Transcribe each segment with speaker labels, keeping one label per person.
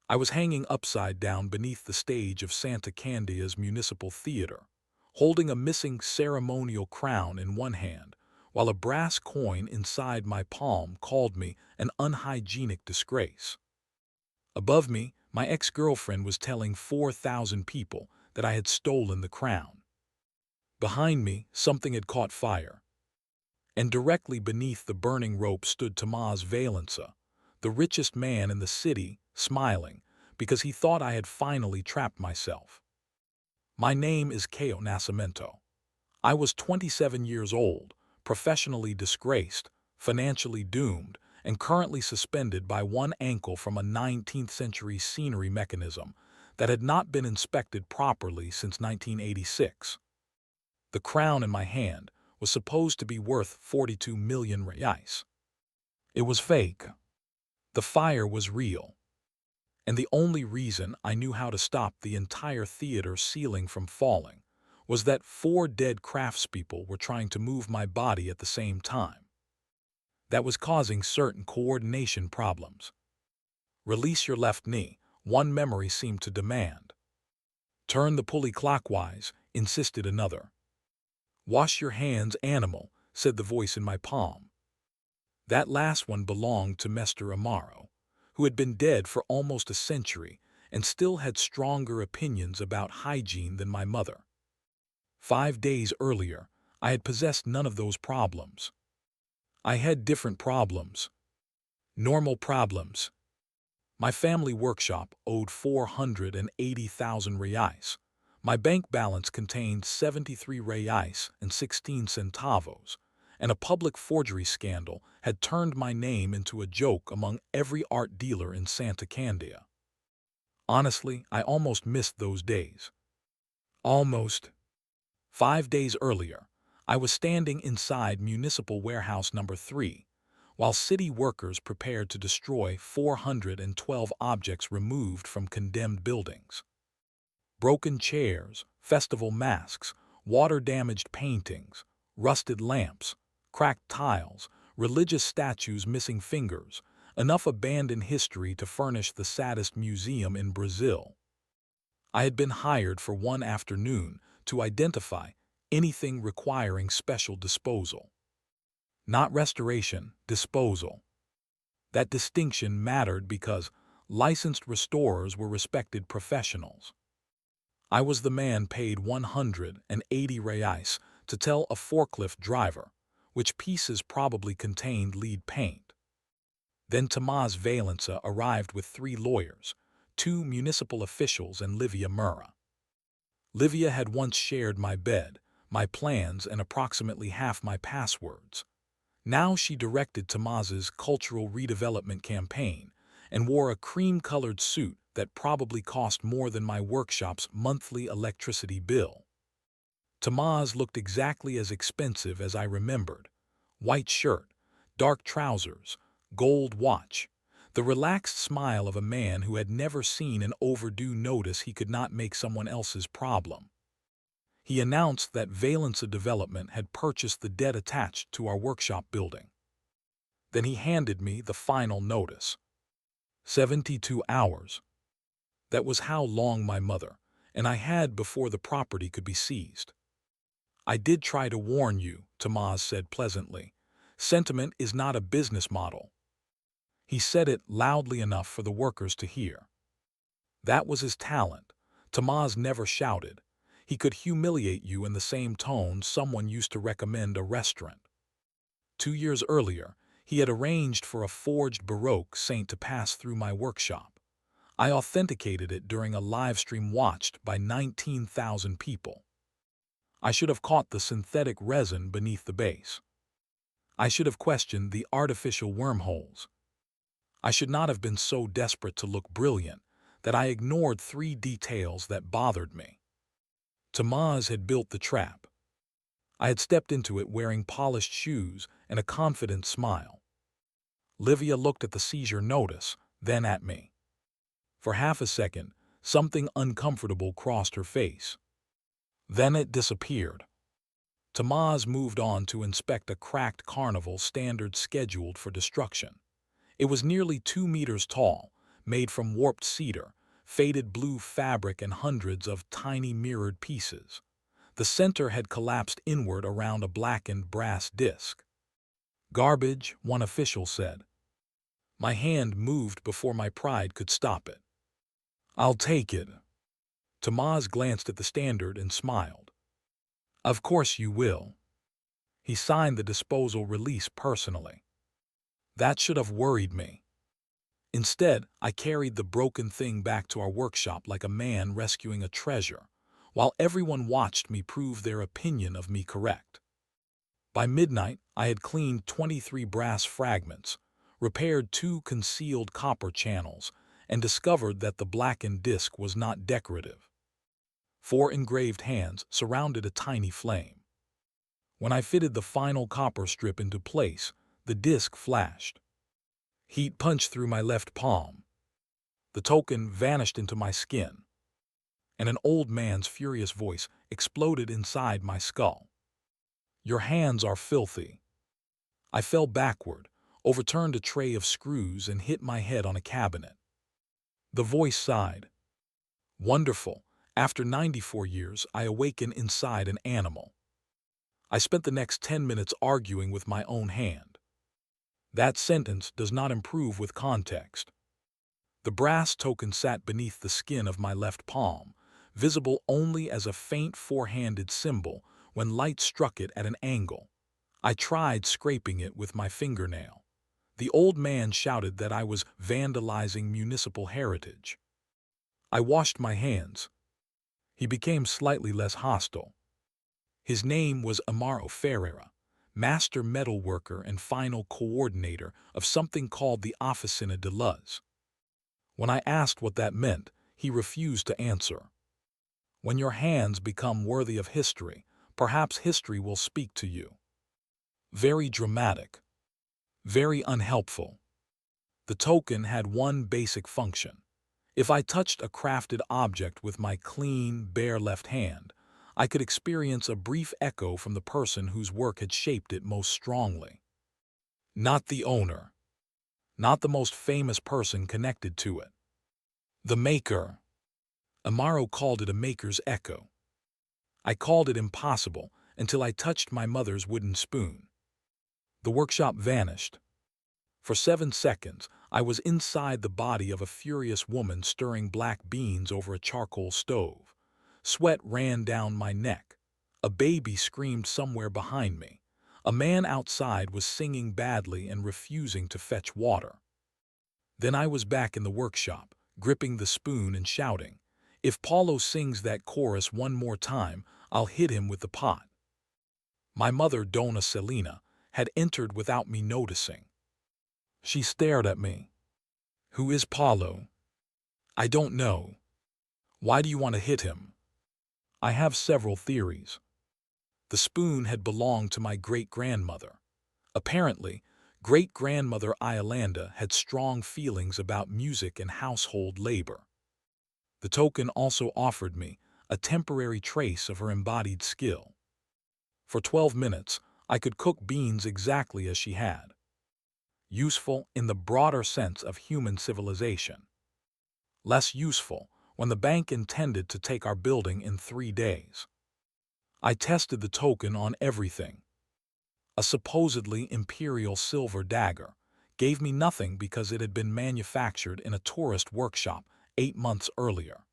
Speaker 1: I was hanging upside down beneath the stage of Santa Candeia's municipal theater, holding a missing ceremonial crown in one hand, while a brass coin inside my palm called me an unhygienic disgrace. Above me, my ex-girlfriend was telling 4,000 people that I had stolen the crown. Behind me, something had caught fire, and directly beneath the burning rope stood Tomás Valença, the richest man in the city, smiling, because he thought I had finally trapped myself. My name is Caio Nascimento. I was 27 years old, professionally disgraced, financially doomed, and currently suspended by one ankle from a 19th century scenery mechanism that had not been inspected properly since 1986. The crown in my hand was supposed to be worth 42 million reais. It was fake. The fire was real. And the only reason I knew how to stop the entire theater ceiling from falling was that 4 dead craftspeople were trying to move my body at the same time. That was causing certain coordination problems. Release your left knee, one memory seemed to demand. Turn the pulley clockwise, insisted another. Wash your hands, animal, said the voice in my palm. That last one belonged to Mestre Amaro, who had been dead for almost a century and still had stronger opinions about hygiene than my mother. 5 days earlier, I had possessed none of those problems. I had different problems. Normal problems. My family workshop owed 480,000 reais. My bank balance contained 73 reais and 16 centavos, and a public forgery scandal had turned my name into a joke among every art dealer in Santa Candeia. Honestly, I almost missed those days. Almost. 5 days earlier, I was standing inside Municipal Warehouse Number 3, while city workers prepared to destroy 412 objects removed from condemned buildings. Broken chairs, festival masks, water-damaged paintings, rusted lamps, cracked tiles, religious statues missing fingers, enough abandoned history to furnish the saddest museum in Brazil. I had been hired for one afternoon to identify anything requiring special disposal. Not restoration, disposal. That distinction mattered because licensed restorers were respected professionals. I was the man paid 180 reais to tell a forklift driver which pieces probably contained lead paint. Then Tomás Valença arrived with 3 lawyers, 2 municipal officials and Livia Mura. Livia had once shared my bed, my plans, and approximately half my passwords. Now she directed Tomás's cultural redevelopment campaign and wore a cream-colored suit that probably cost more than my workshop's monthly electricity bill. Tomás looked exactly as expensive as I remembered. White shirt, dark trousers, gold watch, the relaxed smile of a man who had never seen an overdue notice he could not make someone else's problem. He announced that Valença Development had purchased the debt attached to our workshop building. Then he handed me the final notice. 72 hours. That was how long my mother and I had before the property could be seized. I did try to warn you, Tomás said pleasantly. Sentiment is not a business model. He said it loudly enough for the workers to hear. That was his talent. Tomás never shouted. He could humiliate you in the same tone someone used to recommend a restaurant. 2 years earlier, he had arranged for a forged Baroque saint to pass through my workshop. I authenticated it during a live stream watched by 19,000 people. I should have caught the synthetic resin beneath the base. I should have questioned the artificial wormholes. I should not have been so desperate to look brilliant that I ignored 3 details that bothered me. Tomás had built the trap. I had stepped into it wearing polished shoes and a confident smile. Livia looked at the seizure notice, then at me. For half a second, something uncomfortable crossed her face. Then it disappeared. Tomás moved on to inspect a cracked carnival standard scheduled for destruction. It was nearly 2 meters tall, made from warped cedar, faded blue fabric and hundreds of tiny mirrored pieces. The center had collapsed inward around a blackened brass disc. "Garbage," one official said. My hand moved before my pride could stop it. "I'll take it." Tomas glanced at the standard and smiled. "Of course you will." He signed the disposal release personally. That should have worried me. Instead, I carried the broken thing back to our workshop like a man rescuing a treasure, while everyone watched me prove their opinion of me correct. By midnight, I had cleaned 23 brass fragments, repaired 2 concealed copper channels, and discovered that the blackened disc was not decorative. 4 engraved hands surrounded a tiny flame. When I fitted the final copper strip into place, the disc flashed. Heat punched through my left palm. The token vanished into my skin, and an old man's furious voice exploded inside my skull. "Your hands are filthy." I fell backward, overturned a tray of screws, and hit my head on a cabinet. The voice sighed. "Wonderful. After 94 years, I awaken inside an animal." I spent the next 10 minutes arguing with my own hand. That sentence does not improve with context. The brass token sat beneath the skin of my left palm, visible only as a faint four-handed symbol when light struck it at an angle. I tried scraping it with my fingernail. The old man shouted that I was vandalizing municipal heritage. I washed my hands. He became slightly less hostile. His name was Amaro Ferreira, master metalworker and final coordinator of something called the Oficina de Luz. When I asked what that meant, he refused to answer. When your hands become worthy of history, perhaps history will speak to you. Very dramatic. Very unhelpful. The token had one basic function. If I touched a crafted object with my clean, bare left hand, I could experience a brief echo from the person whose work had shaped it most strongly. Not the owner. Not the most famous person connected to it. The maker. Amaro called it a maker's echo. I called it impossible until I touched my mother's wooden spoon. The workshop vanished. For 7 seconds, I was inside the body of a furious woman stirring black beans over a charcoal stove. Sweat ran down my neck. A baby screamed somewhere behind me. A man outside was singing badly and refusing to fetch water. Then I was back in the workshop, gripping the spoon and shouting, "If Paulo sings that chorus one more time, I'll hit him with the pot." My mother, Dona Celina, had entered without me noticing. She stared at me. "Who is Paulo?" "I don't know." "Why do you want to hit him?" "I have several theories." The spoon had belonged to my great-grandmother. Apparently, great-grandmother Iolanda had strong feelings about music and household labor. The token also offered me a temporary trace of her embodied skill. For 12 minutes, I could cook beans exactly as she had. Useful in the broader sense of human civilization. Less useful when the bank intended to take our building in 3 days. I tested the token on everything. A supposedly imperial silver dagger gave me nothing because it had been manufactured in a tourist workshop 8 months earlier.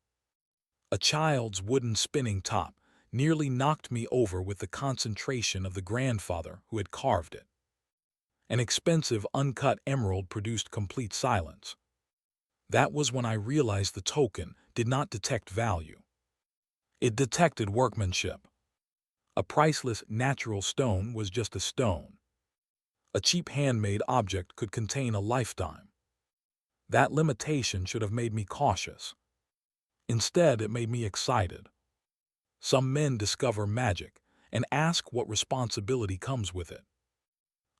Speaker 1: A child's wooden spinning top nearly knocked me over with the concentration of the grandfather who had carved it. An expensive uncut emerald produced complete silence. That was when I realized the token did not detect value. It detected workmanship. A priceless natural stone was just a stone. A cheap handmade object could contain a lifetime. That limitation should have made me cautious. Instead, it made me excited. Some men discover magic and ask what responsibility comes with it.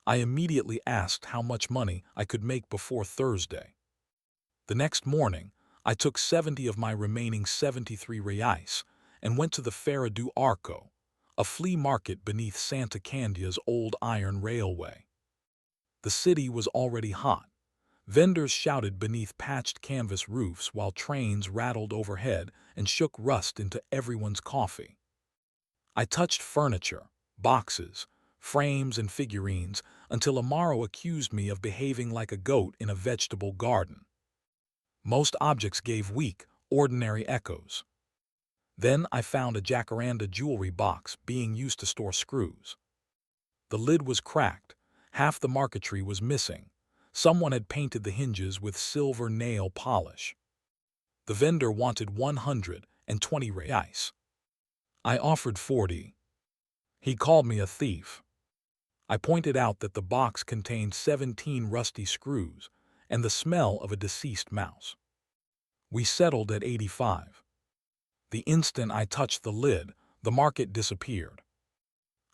Speaker 1: I immediately asked how much money I could make before Thursday. The next morning, I took 70 of my remaining 73 reais and went to the Feira do Arco, a flea market beneath Santa Candeia's old iron railway. The city was already hot. Vendors shouted beneath patched canvas roofs while trains rattled overhead and shook rust into everyone's coffee. I touched furniture, boxes, frames, and figurines until Amaro accused me of behaving like a goat in a vegetable garden. Most objects gave weak, ordinary echoes. Then I found a jacaranda jewelry box being used to store screws. The lid was cracked, half the marquetry was missing. Someone had painted the hinges with silver nail polish. The vendor wanted 120 reais. I offered 40. He called me a thief. I pointed out that the box contained 17 rusty screws and the smell of a deceased mouse. We settled at 85. The instant I touched the lid, the market disappeared.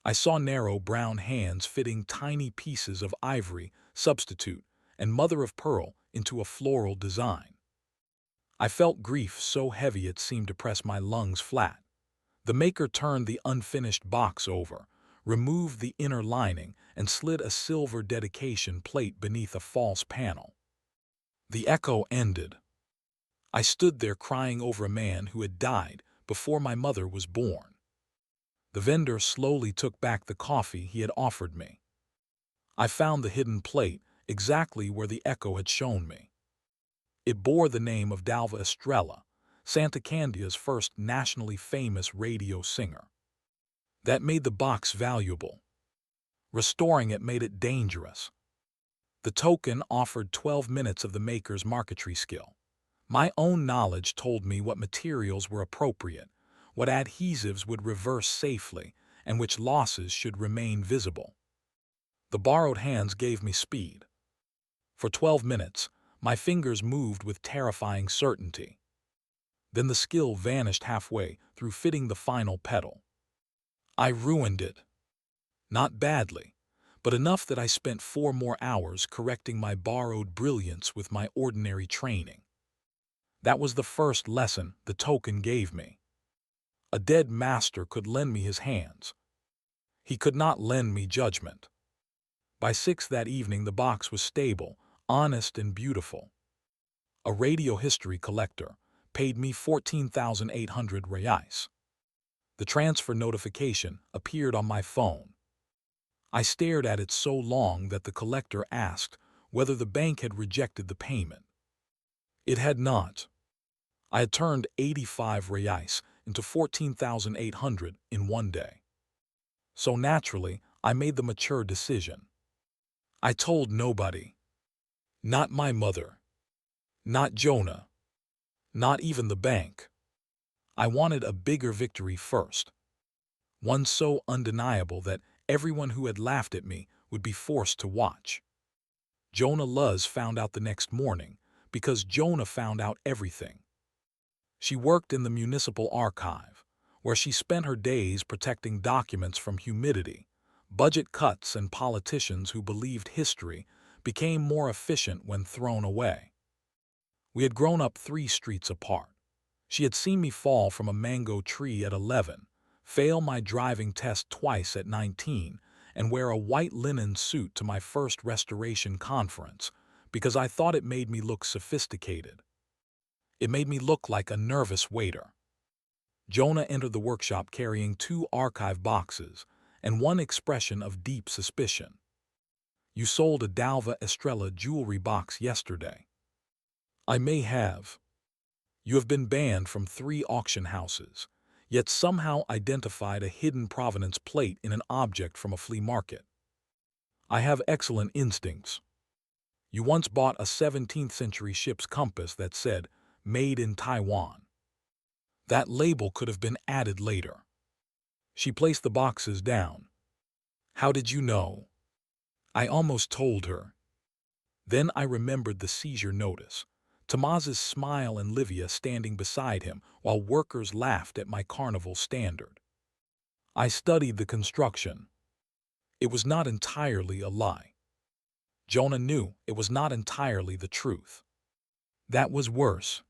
Speaker 1: I saw narrow brown hands fitting tiny pieces of ivory, substitute, and mother of pearl into a floral design. I felt grief so heavy it seemed to press my lungs flat. The maker turned the unfinished box over, removed the inner lining, and slid a silver dedication plate beneath a false panel. The echo ended. I stood there crying over a man who had died before my mother was born. The vendor slowly took back the coffee he had offered me. I found the hidden plate exactly where the echo had shown me. It bore the name of Dalva Estrella, Santa Candeia's first nationally famous radio singer. That made the box valuable. Restoring it made it dangerous. The token offered 12 minutes of the maker's marquetry skill. My own knowledge told me what materials were appropriate, what adhesives would reverse safely, and which losses should remain visible. The borrowed hands gave me speed. For 12 minutes, my fingers moved with terrifying certainty. Then the skill vanished halfway through fitting the final pedal. I ruined it. Not badly, but enough that I spent 4 more hours correcting my borrowed brilliance with my ordinary training. That was the first lesson the token gave me. A dead master could lend me his hands. He could not lend me judgment. By 6 that evening the box was stable, honest, and beautiful. A radio history collector paid me 14,800 reais. The transfer notification appeared on my phone. I stared at it so long that the collector asked whether the bank had rejected the payment. It had not. I had turned 85 reais into 14,800 in one day. So naturally, I made the mature decision. I told nobody. Not my mother. Not Jonah. Not even the bank. I wanted a bigger victory first. One so undeniable that everyone who had laughed at me would be forced to watch. Jonah Luz found out the next morning because Jonah found out everything. She worked in the municipal archive, where she spent her days protecting documents from humidity, budget cuts, and politicians who believed history became more efficient when thrown away. We had grown up 3 streets apart. She had seen me fall from a mango tree at 11, fail my driving test twice at 19, and wear a white linen suit to my first restoration conference because I thought it made me look sophisticated. It made me look like a nervous waiter. Jonah entered the workshop carrying 2 archive boxes and one expression of deep suspicion. "You sold a Dalva Estrella jewelry box yesterday." "I may have." "You have been banned from 3 auction houses, yet somehow identified a hidden provenance plate in an object from a flea market." "I have excellent instincts." "You once bought a 17th century ship's compass that said, 'Made in Taiwan.' That label could have been added later." She placed the boxes down. "How did you know?" I almost told her. Then I remembered the seizure notice, Tomaz's smile and Livia standing beside him while workers laughed at my carnival standard. I studied the construction. It was not entirely a lie. Jonah knew it was not entirely the truth. That was worse.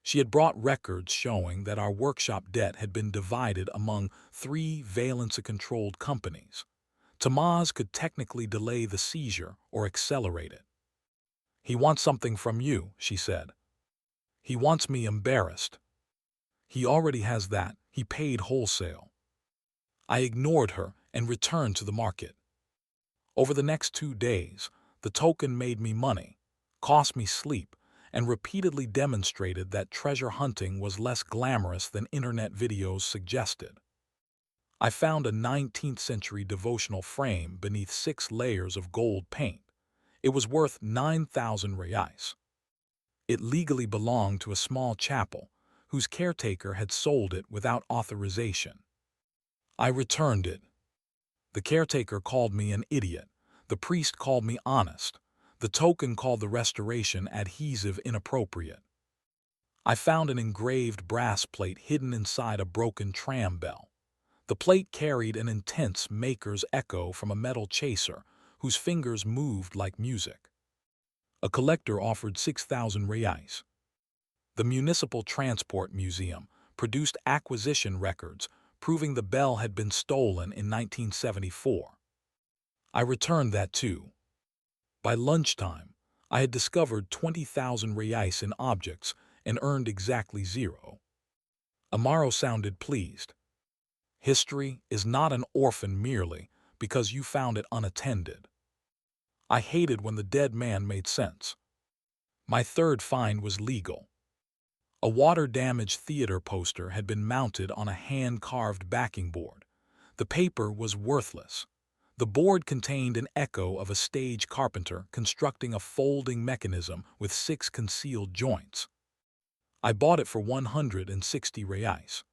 Speaker 1: She had brought records showing that our workshop debt had been divided among 3 Valença-controlled companies. Tomaz could technically delay the seizure or accelerate it. He wants something from you, she said. He wants me embarrassed. He already has that. He paid wholesale. I ignored her and returned to the market. Over the next 2 days, the token made me money, cost me sleep, and repeatedly demonstrated that treasure hunting was less glamorous than internet videos suggested. I found a 19th century devotional frame beneath 6 layers of gold paint. It was worth 9,000 reais. It legally belonged to a small chapel, whose caretaker had sold it without authorization. I returned it. The caretaker called me an idiot. The priest called me honest. The token called the restoration adhesive inappropriate. I found an engraved brass plate hidden inside a broken tram bell. The plate carried an intense maker's echo from a metal chaser whose fingers moved like music. A collector offered 6,000 reais. The Municipal Transport Museum produced acquisition records proving the bell had been stolen in 1974. I returned that too. By lunchtime, I had discovered 20,000 reais in objects and earned exactly 0. Amaro sounded pleased. History is not an orphan merely because you found it unattended. I hated when the dead man made sense. My third find was legal. A water-damaged theater poster had been mounted on a hand-carved backing board. The paper was worthless. The board contained an echo of a stage carpenter constructing a folding mechanism with 6 concealed joints. I bought it for 160 reais.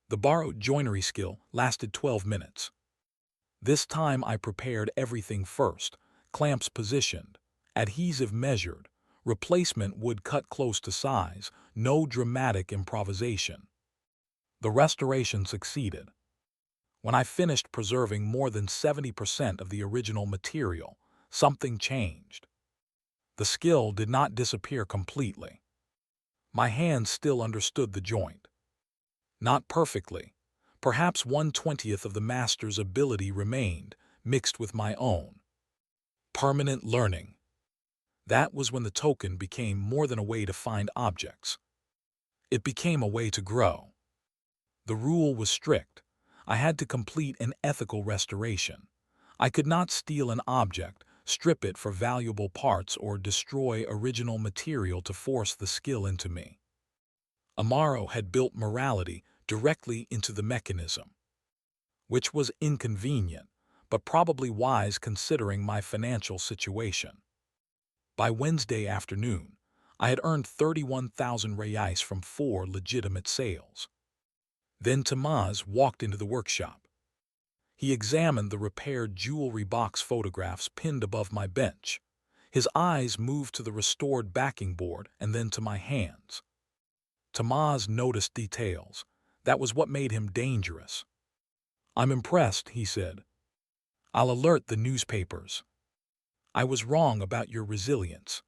Speaker 1: The borrowed joinery skill lasted 12 minutes. This time I prepared everything first: clamps positioned, adhesive measured, replacement wood cut close to size, no dramatic improvisation. The restoration succeeded. When I finished preserving more than 70% of the original material, something changed. The skill did not disappear completely. My hands still understood the joint. Not perfectly. Perhaps 1/20th of the master's ability remained, mixed with my own. Permanent learning. That was when the token became more than a way to find objects. It became a way to grow. The rule was strict. I had to complete an ethical restoration. I could not steal an object, strip it for valuable parts, or destroy original material to force the skill into me. Amaro had built morality directly into the mechanism, which was inconvenient, but probably wise considering my financial situation. By Wednesday afternoon, I had earned 31,000 reais from 4 legitimate sales. Then Tomás walked into the workshop. He examined the repaired jewelry box photographs pinned above my bench. His eyes moved to the restored backing board and then to my hands. Tomás noticed details. That was what made him dangerous. "I'm impressed," he said. "I'll alert the newspapers. I was wrong about your resilience.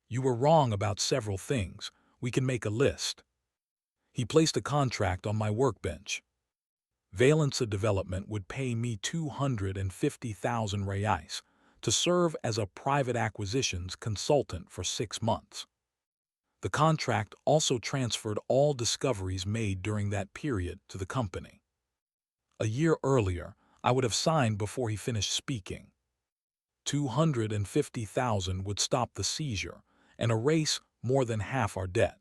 Speaker 1: You were wrong about several things. We can make a list." He placed a contract on my workbench. Valença Development would pay me 250,000 reais to serve as a private acquisitions consultant for 6 months. The contract also transferred all discoveries made during that period to the company. A year earlier, I would have signed before he finished speaking. 250,000 would stop the seizure and erase more than half our debt.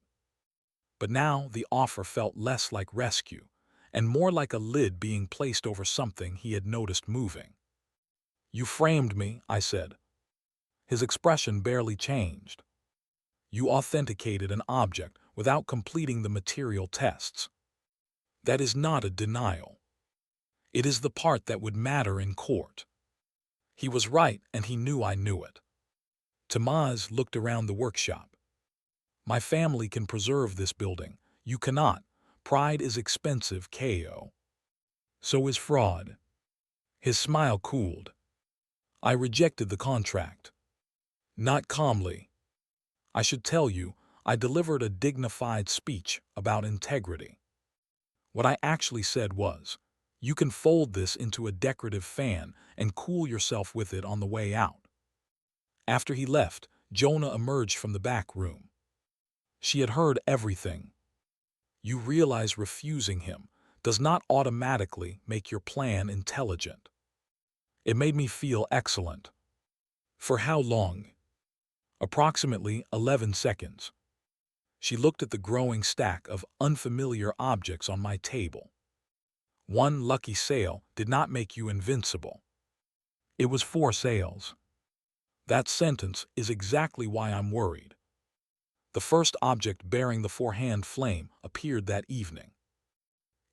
Speaker 1: But now the offer felt less like rescue and more like a lid being placed over something he had noticed moving. "You framed me," I said. His expression barely changed. "You authenticated an object without completing the material tests. That is not a denial. It is the part that would matter in court." He was right, and he knew I knew it. Tomás looked around the workshop. "My family can preserve this building. You cannot. Pride is expensive, Caio. So is fraud." His smile cooled. I rejected the contract. Not calmly. I should tell you, I delivered a dignified speech about integrity. What I actually said was, "You can fold this into a decorative fan and cool yourself with it on the way out." After he left, Jonah emerged from the back room. She had heard everything. You realize refusing him does not automatically make your plan intelligent. It made me feel excellent. For how long? Approximately 11 seconds. She looked at the growing stack of unfamiliar objects on my table. One lucky sale did not make you invincible. It was 4 sales. That sentence is exactly why I'm worried. The first object bearing the 4-hand flame appeared that evening.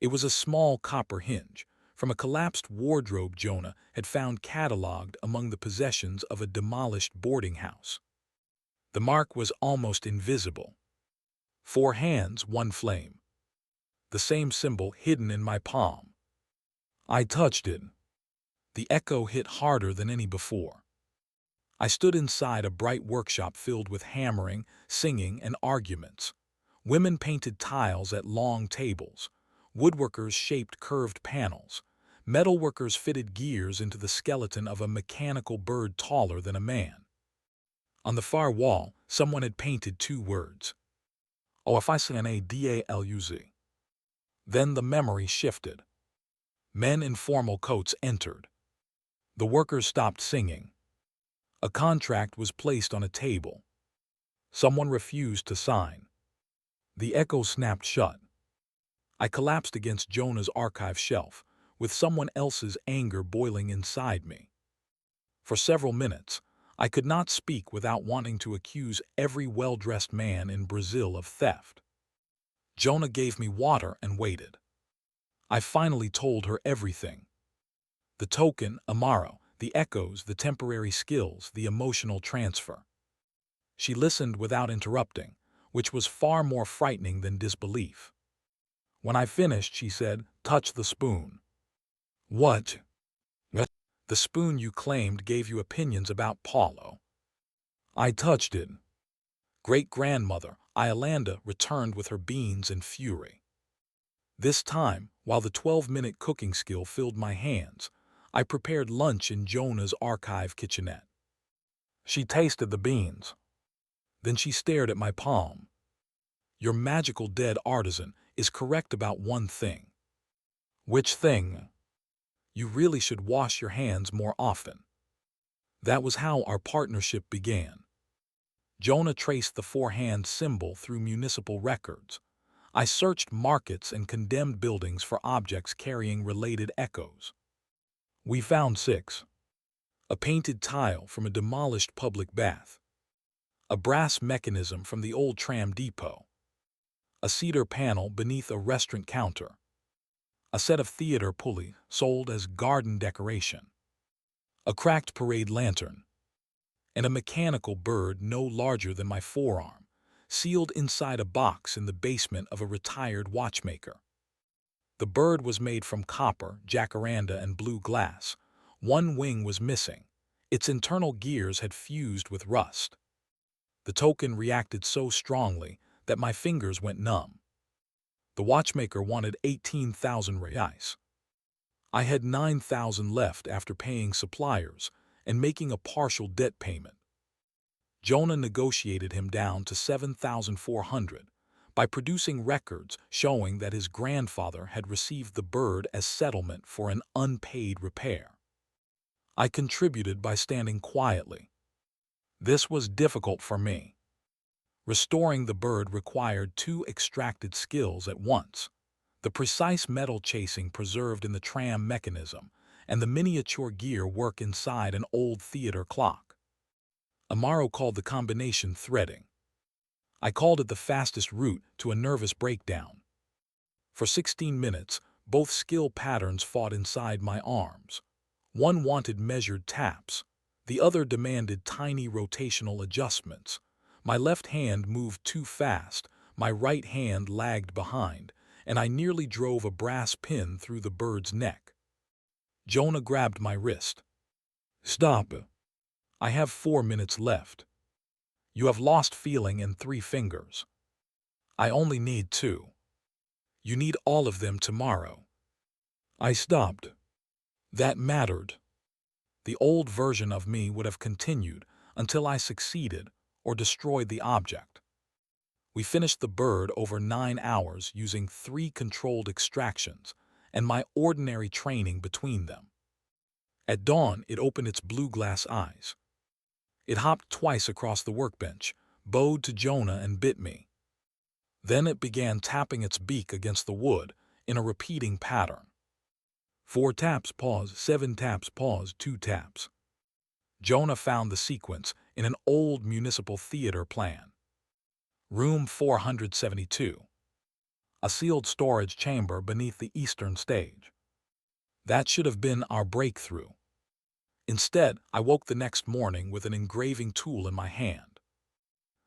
Speaker 1: It was a small copper hinge from a collapsed wardrobe Jonah had found cataloged among the possessions of a demolished boarding house. The mark was almost invisible. 4 hands, 1 flame. The same symbol hidden in my palm. I touched it. The echo hit harder than any before. I stood inside a bright workshop filled with hammering, singing, and arguments. Women painted tiles at long tables. Woodworkers shaped curved panels. Metalworkers fitted gears into the skeleton of a mechanical bird taller than a man. On the far wall, someone had painted 2 words. OfficinaDALUZ. Then the memory shifted. Men in formal coats entered. The workers stopped singing. A contract was placed on a table. Someone refused to sign. The echo snapped shut. I collapsed against Jonah's archive shelf, with someone else's anger boiling inside me. For several minutes, I could not speak without wanting to accuse every well-dressed man in Brazil of theft. Jonah gave me water and waited. I finally told her everything. The token, Amaro, the echoes, the temporary skills, the emotional transfer. She listened without interrupting, which was far more frightening than disbelief. When I finished, she said, "Touch the spoon." What? The spoon you claimed gave you opinions about Paulo. I touched it. Great-grandmother Iolanda returned with her beans and fury. This time, while the 12-minute cooking skill filled my hands, I prepared lunch in Jonah's archive kitchenette. She tasted the beans. Then she stared at my palm. Your magical dead artisan is correct about one thing. Which thing? You really should wash your hands more often. That was how our partnership began. Jonah traced the 4-hand symbol through municipal records. I searched markets and condemned buildings for objects carrying related echoes. We found 6. A painted tile from a demolished public bath. A brass mechanism from the old tram depot. A cedar panel beneath a restaurant counter. A set of theater pulleys sold as garden decoration. A cracked parade lantern. And a mechanical bird no larger than my forearm, sealed inside a box in the basement of a retired watchmaker. The bird was made from copper, jacaranda, and blue glass. One wing was missing. Its internal gears had fused with rust. The token reacted so strongly that my fingers went numb. The watchmaker wanted 18,000 reais. I had 9,000 left after paying suppliers and making a partial debt payment. Jonah negotiated him down to 7,400 by producing records showing that his grandfather had received the bird as settlement for an unpaid repair. I contributed by standing quietly. This was difficult for me. Restoring the bird required 2 extracted skills at once: the precise metal chasing preserved in the tram mechanism and the miniature gear work inside an old theater clock. Amaro called the combination threading. I called it the fastest route to a nervous breakdown. For 16 minutes, both skill patterns fought inside my arms. One wanted measured taps. The other demanded tiny rotational adjustments. My left hand moved too fast, my right hand lagged behind, and I nearly drove a brass pin through the bird's neck. Jonah grabbed my wrist. "Stop. I have 4 minutes left. You have lost feeling in 3 fingers. I only need 2. You need all of them tomorrow." I stopped. That mattered. The old version of me would have continued until I succeeded, or destroyed the object. We finished the bird over 9 hours using 3 controlled extractions and my ordinary training between them. At dawn, it opened its blue glass eyes. It hopped twice across the workbench, bowed to Jonah and bit me. Then it began tapping its beak against the wood in a repeating pattern. 4 taps, pause, 7 taps, pause, 2 taps. Jonah found the sequence in an old municipal theater plan. Room 472. A sealed storage chamber beneath the eastern stage. That should have been our breakthrough. Instead, I woke the next morning with an engraving tool in my hand.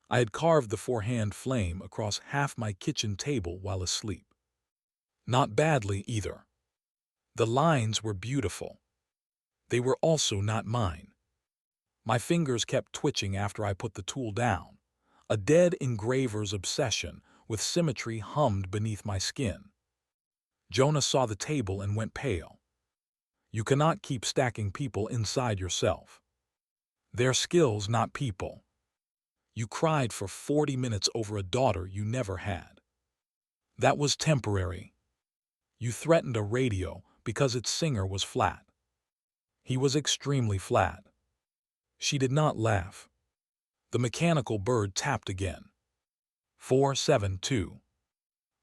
Speaker 1: I had carved the 4-hand flame across half my kitchen table while asleep. Not badly either. The lines were beautiful. They were also not mine. My fingers kept twitching after I put the tool down. A dead engraver's obsession with symmetry hummed beneath my skin. Jonah saw the table and went pale. You cannot keep stacking people inside yourself. They're skills, not people. You cried for 40 minutes over a daughter you never had. That was temporary. You threatened a radio because its singer was flat. He was extremely flat. She did not laugh. The mechanical bird tapped again. 472.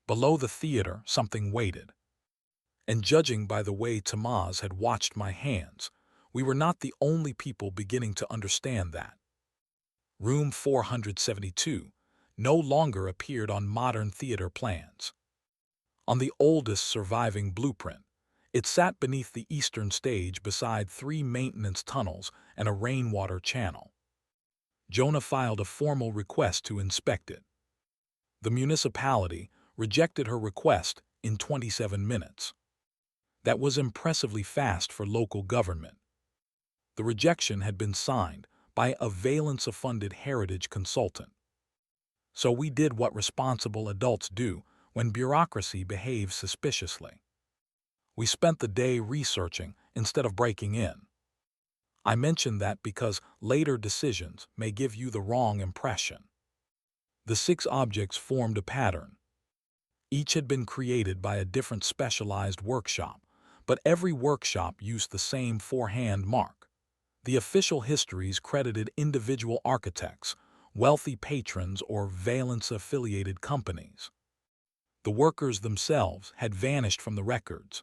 Speaker 1: Below the theater, something waited. And judging by the way Tamaz had watched my hands, we were not the only people beginning to understand that. Room 472 no longer appeared on modern theater plans. On the oldest surviving blueprint, it sat beneath the eastern stage beside 3 maintenance tunnels and a rainwater channel. Jonah filed a formal request to inspect it. The municipality rejected her request in 27 minutes. That was impressively fast for local government. The rejection had been signed by a Valença-funded heritage consultant. So we did what responsible adults do when bureaucracy behaves suspiciously. We spent the day researching instead of breaking in. I mention that because later decisions may give you the wrong impression. The 6 objects formed a pattern. Each had been created by a different specialized workshop, but every workshop used the same 4-hand mark. The official histories credited individual architects, wealthy patrons, or Valença-affiliated companies. The workers themselves had vanished from the records.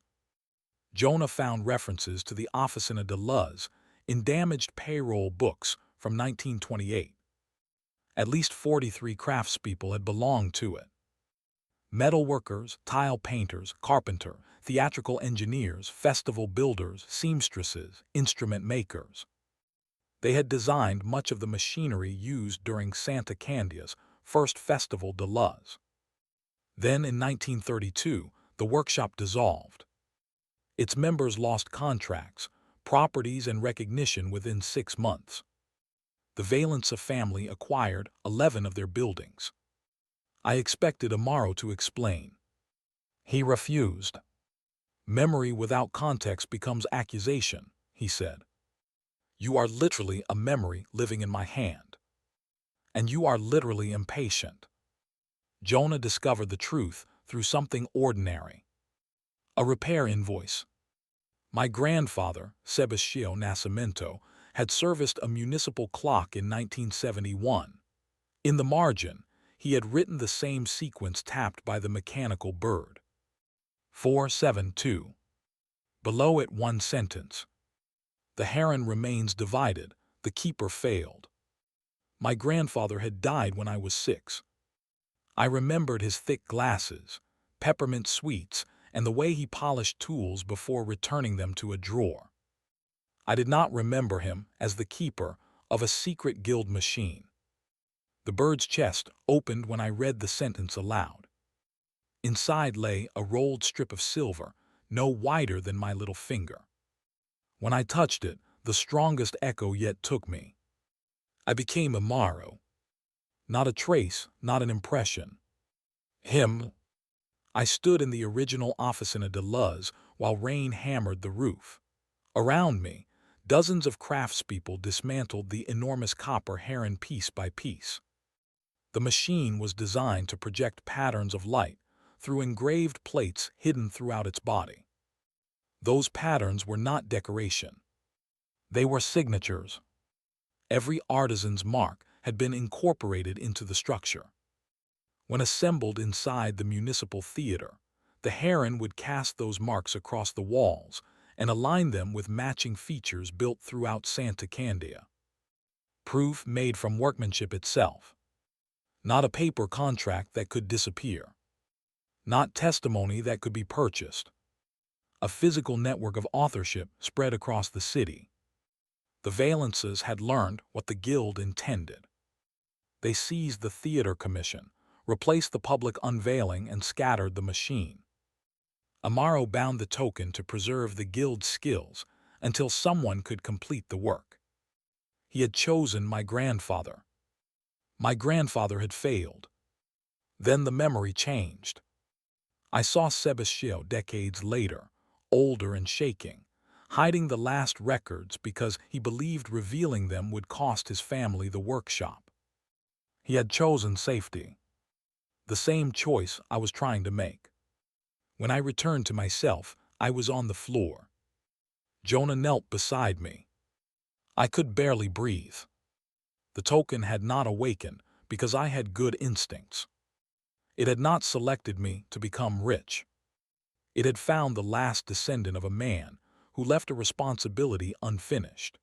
Speaker 1: Jonah found references to the Oficina de Luz in damaged payroll books from 1928. At least 43 craftspeople had belonged to it. Metal workers, tile painters, carpenter, theatrical engineers, festival builders, seamstresses, instrument makers. They had designed much of the machinery used during Santa Candea's first Festival de Luz. Then in 1932, the workshop dissolved. Its members lost contracts, properties, and recognition within 6 months. The Valença family acquired 11 of their buildings. I expected Amaro to explain. He refused. Memory without context becomes accusation, he said. You are literally a memory living in my hand. And you are literally impatient. Jonah discovered the truth through something ordinary. A repair invoice. My grandfather, Caio Nascimento, had serviced a municipal clock in 1971. In the margin, he had written the same sequence tapped by the mechanical bird. 472. Below it, 1 sentence. The heron remains divided, the keeper failed. My grandfather had died when I was 6. I remembered his thick glasses, peppermint sweets, and the way he polished tools before returning them to a drawer. I did not remember him as the keeper of a secret guild machine. The bird's chest opened when I read the sentence aloud. Inside lay a rolled strip of silver, no wider than my little finger. When I touched it, the strongest echo yet took me. I became Amaro. Not a trace, not an impression. Him. I stood in the original Oficina de Luz while rain hammered the roof. Around me, Dozens of craftspeople dismantled the enormous copper heron piece by piece. The machine was designed to project patterns of light through engraved plates hidden throughout its body. Those patterns were not decoration. They were signatures. Every artisan's mark had been incorporated into the structure. When assembled inside the municipal theater, the heron would cast those marks across the walls and align them with matching features built throughout Santa Candeia. Proof made from workmanship itself. Not a paper contract that could disappear. Not testimony that could be purchased. A physical network of authorship spread across the city. The Valenças had learned what the guild intended. They seized the theater commission, replaced the public unveiling, and scattered the machine. Amaro bound the token to preserve the guild's skills until someone could complete the work. He had chosen my grandfather. My grandfather had failed. Then the memory changed. I saw Sebastião decades later, older and shaking, hiding the last records because he believed revealing them would cost his family the workshop. He had chosen safety. The same choice I was trying to make. When I returned to myself, I was on the floor. Jonah knelt beside me. I could barely breathe. The token had not awakened because I had good instincts. It had not selected me to become rich. It had found the last descendant of a man who left a responsibility unfinished.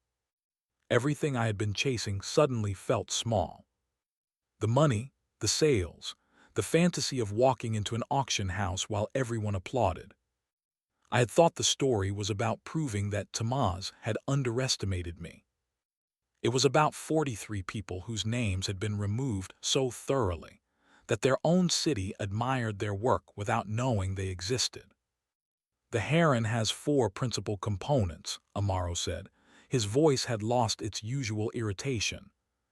Speaker 1: Everything I had been chasing suddenly felt small. The money, the sales, the fantasy of walking into an auction house while everyone applauded. I had thought the story was about proving that Tomás had underestimated me. It was about 43 people whose names had been removed so thoroughly that their own city admired their work without knowing they existed. The heron has 4 principal components, Amaro said. His voice had lost its usual irritation.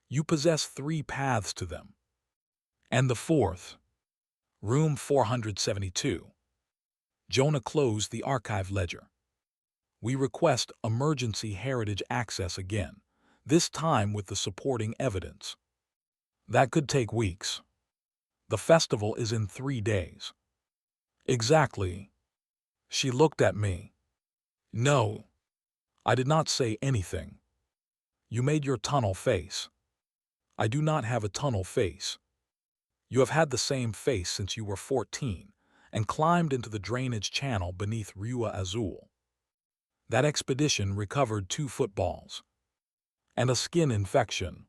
Speaker 1: You possess 3 paths to them. And the 4th? Room 472. Jonah closed the archive ledger. We request emergency heritage access again, this time with the supporting evidence. That could take weeks. The festival is in 3 days. Exactly. She looked at me. No. I did not say anything. You made your tunnel face. I do not have a tunnel face. You have had the same face since you were 14 and climbed into the drainage channel beneath Rua Azul. That expedition recovered 2 footballs and a skin infection.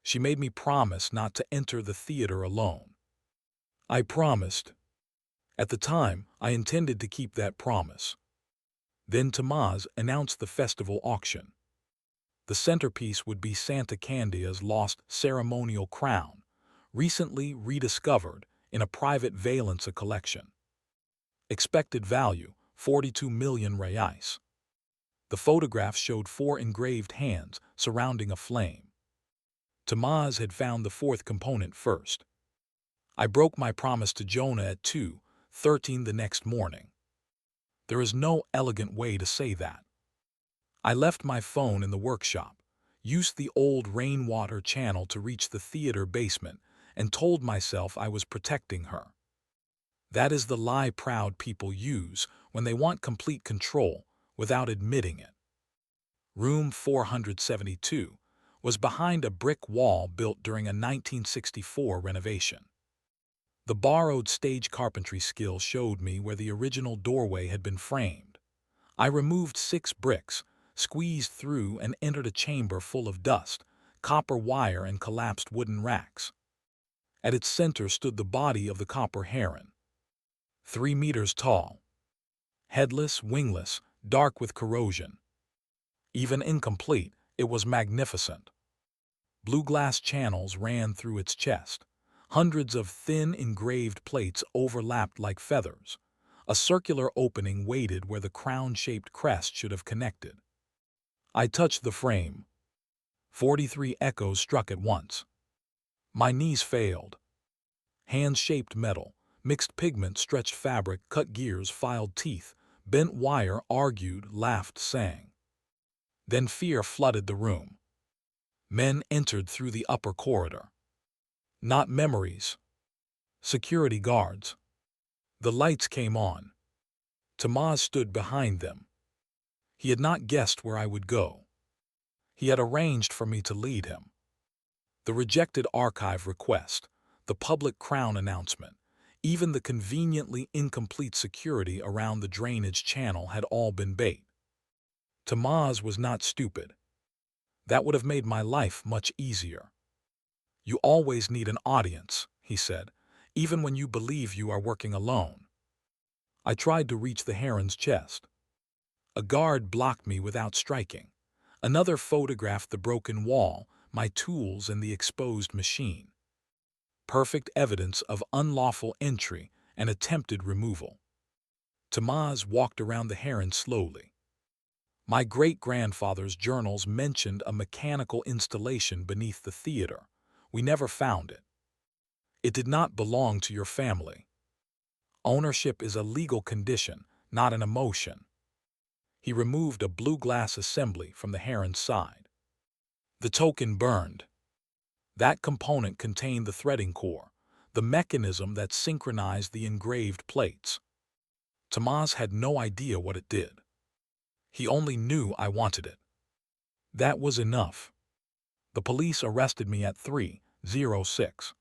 Speaker 1: She made me promise not to enter the theater alone. I promised. At the time, I intended to keep that promise. Then Tomás announced the festival auction. The centerpiece would be Santa Candeia's lost ceremonial crown, recently rediscovered in a private Valença collection. Expected value, 42 million reais. The photograph showed 4 engraved hands surrounding a flame. Tomás had found the 4th component first. I broke my promise to Jonah at 2:13 the next morning. There is no elegant way to say that. I left my phone in the workshop, used the old rainwater channel to reach the theater basement, and told myself I was protecting her. That is the lie proud people use when they want complete control without admitting it. Room 472 was behind a brick wall built during a 1964 renovation. The borrowed stage carpentry skill showed me where the original doorway had been framed. I removed 6 bricks, squeezed through, and entered a chamber full of dust, copper wire, and collapsed wooden racks. At its center stood the body of the copper heron. 3 meters tall. Headless, wingless, dark with corrosion. Even incomplete, it was magnificent. Blue glass channels ran through its chest. Hundreds of thin engraved plates overlapped like feathers. A circular opening waited where the crown-shaped crest should have connected. I touched the frame. 43 echoes struck at once. My knees failed. Hands shaped metal, mixed pigment, stretched fabric, cut gears, filed teeth, bent wire, argued, laughed, sang. Then fear flooded the room. Men entered through the upper corridor. Not memories. Security guards. The lights came on. Tomás stood behind them. He had not guessed where I would go. He had arranged for me to lead him. The rejected archive request, the public crown announcement, even the conveniently incomplete security around the drainage channel had all been bait. Tomás was not stupid. That would have made my life much easier. You always need an audience, he said, even when you believe you are working alone. I tried to reach the heron's chest. A guard blocked me without striking. Another photographed the broken wall, my tools, and the exposed machine. Perfect evidence of unlawful entry and attempted removal. Tomás walked around the heron slowly. My great-grandfather's journals mentioned a mechanical installation beneath the theater. We never found it. It did not belong to your family. Ownership is a legal condition, not an emotion. He removed a blue glass assembly from the heron's side. The token burned. That component contained the threading core, the mechanism that synchronized the engraved plates. Tomás had no idea what it did. He only knew I wanted it. That was enough. The police arrested me at 3:06.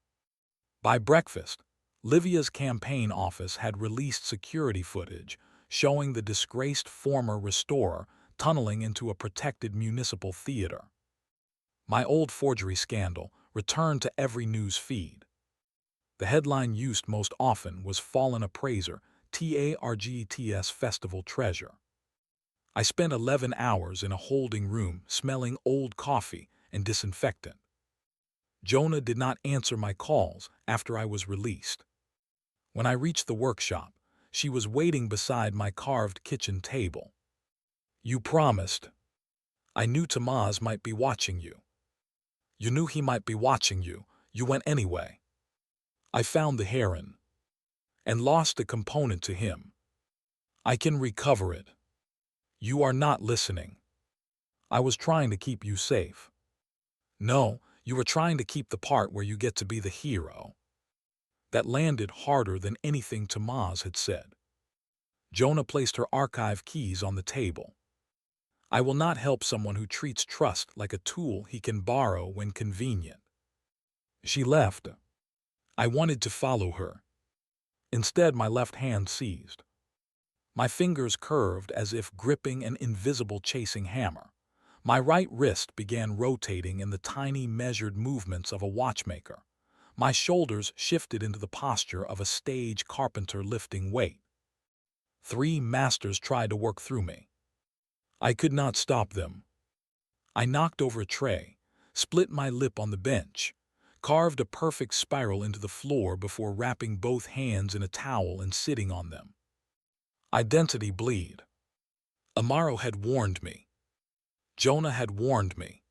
Speaker 1: By breakfast, Livia's campaign office had released security footage showing the disgraced former restorer tunneling into a protected municipal theater. My old forgery scandal returned to every news feed. The headline used most often was Fallen Appraiser, TARGETS Festival Treasure. I spent 11 hours in a holding room smelling old coffee and disinfectant. Jonah did not answer my calls after I was released. When I reached the workshop, she was waiting beside my carved kitchen table. You promised. I knew Tomás might be watching you. You knew he might be watching you. You went anyway. I found the heron and lost a component to him. I can recover it. You are not listening. I was trying to keep you safe. No, you were trying to keep the part where you get to be the hero. That landed harder than anything Tomás had said. Jonah placed her archive keys on the table. I will not help someone who treats trust like a tool he can borrow when convenient. She left. I wanted to follow her. Instead, my left hand seized. My fingers curved as if gripping an invisible chasing hammer. My right wrist began rotating in the tiny measured movements of a watchmaker. My shoulders shifted into the posture of a stage carpenter lifting weight. 3 masters tried to work through me. I could not stop them. I knocked over a tray, split my lip on the bench, carved a perfect spiral into the floor before wrapping both hands in a towel and sitting on them. Identity bleed. Amaro had warned me. Jonah had warned me.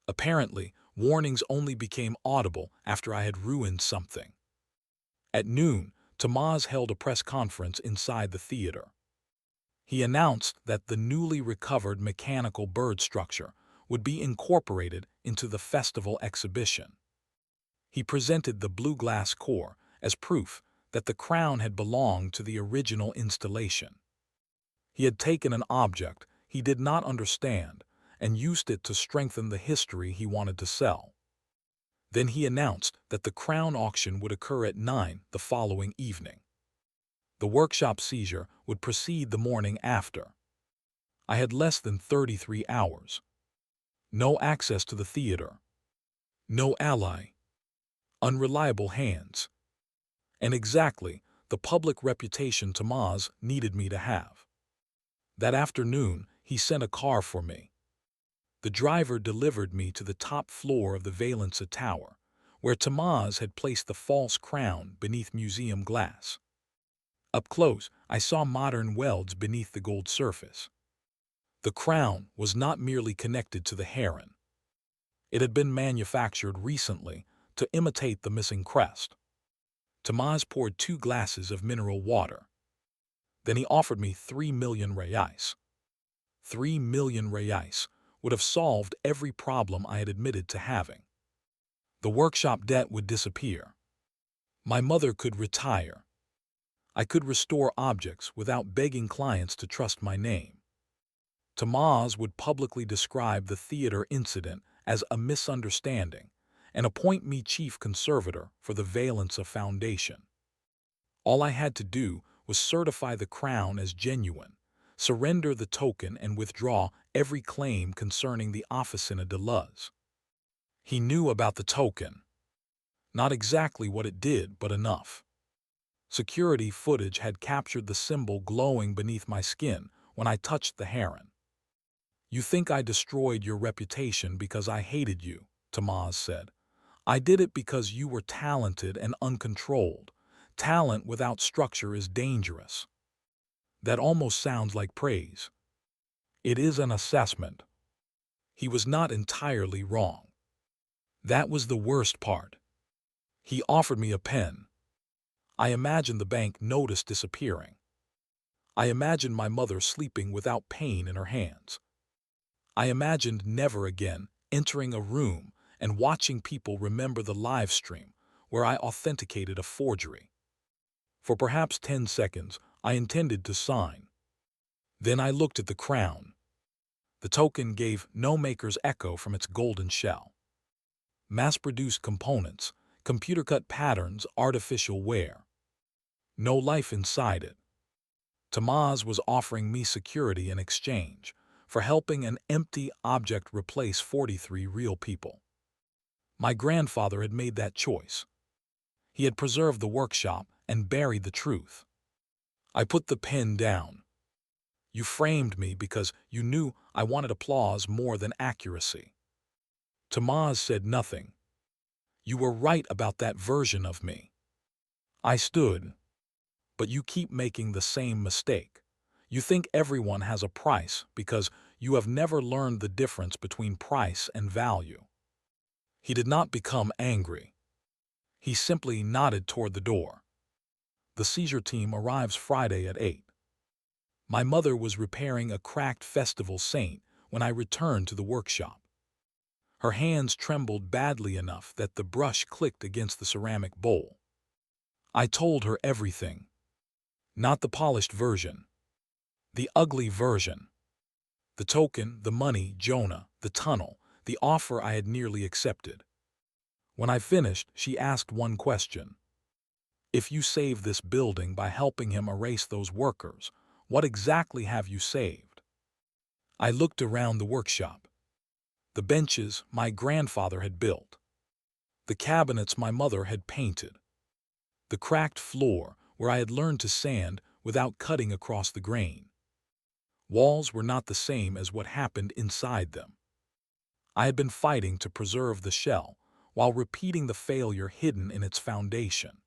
Speaker 1: Apparently, warnings only became audible after I had ruined something. At noon, Tomás held a press conference inside the theater. He announced that the newly recovered mechanical bird structure would be incorporated into the festival exhibition. He presented the blue glass core as proof that the crown had belonged to the original installation. He had taken an object he did not understand and used it to strengthen the history he wanted to sell. Then he announced that the crown auction would occur at 9 the following evening. The workshop seizure would proceed the morning after. I had less than 33 hours. No access to the theater. No ally. Unreliable hands. And exactly the public reputation Tomás needed me to have. That afternoon, he sent a car for me. The driver delivered me to the top floor of the Valença tower, where Tomás had placed the false crown beneath museum glass. Up close, I saw modern welds beneath the gold surface. The crown was not merely connected to the heron. It had been manufactured recently to imitate the missing crest. Tomás poured 2 glasses of mineral water. Then he offered me 3 million reais. 3 million reais would have solved every problem I had admitted to having. The workshop debt would disappear. My mother could retire. I could restore objects without begging clients to trust my name. Tomaz would publicly describe the theater incident as a misunderstanding and appoint me chief conservator for the Valença Foundation. All I had to do was certify the crown as genuine, surrender the token, and withdraw every claim concerning the Oficina de Luz. He knew about the token. Not exactly what it did, but enough. Security footage had captured the symbol glowing beneath my skin when I touched the heron. "You think I destroyed your reputation because I hated you," Tomaz said. "I did it because you were talented and uncontrolled. Talent without structure is dangerous." That almost sounds like praise. It is an assessment. He was not entirely wrong. That was the worst part. He offered me a pen. I imagined the bank notice disappearing. I imagined my mother sleeping without pain in her hands. I imagined never again entering a room and watching people remember the live stream where I authenticated a forgery. For perhaps 10 seconds, I intended to sign. Then I looked at the crown. The token gave no maker's echo from its golden shell. Mass-produced components, computer-cut patterns, artificial wear. No life inside it. Tomaz was offering me security in exchange for helping an empty object replace 43 real people. My grandfather had made that choice. He had preserved the workshop and buried the truth. I put the pen down. "You framed me because you knew I wanted applause more than accuracy." Tomaz said nothing. "You were right about that version of me." I stood. "But you keep making the same mistake. You think everyone has a price because you have never learned the difference between price and value." He did not become angry. He simply nodded toward the door. "The seizure team arrives Friday at 8. My mother was repairing a cracked festival saint when I returned to the workshop. Her hands trembled badly enough that the brush clicked against the ceramic bowl. I told her everything. Not the polished version. The ugly version. The token, the money, Jonah, the tunnel, the offer I had nearly accepted. When I finished, she asked one question. "If you save this building by helping him erase those workers, what exactly have you saved?" I looked around the workshop. The benches my grandfather had built. The cabinets my mother had painted. The cracked floor where I had learned to sand without cutting across the grain. Walls were not the same as what happened inside them. I had been fighting to preserve the shell while repeating the failure hidden in its foundation.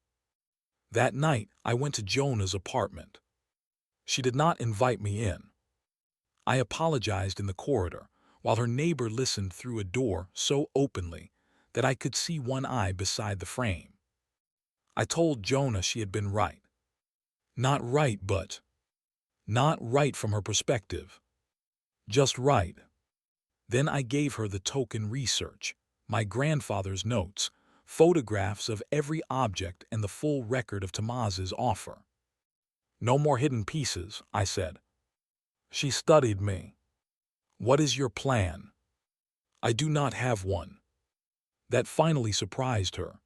Speaker 1: That night, I went to Jonah's apartment. She did not invite me in. I apologized in the corridor, while her neighbor listened through a door so openly that I could see one eye beside the frame. I told Jonah she had been right. Not right, but not right from her perspective. Just right. Then I gave her the token research, my grandfather's notes, photographs of every object, and the full record of Tomaz's offer. "No more hidden pieces," I said. She studied me. "What is your plan?" "I do not have one." That finally surprised her.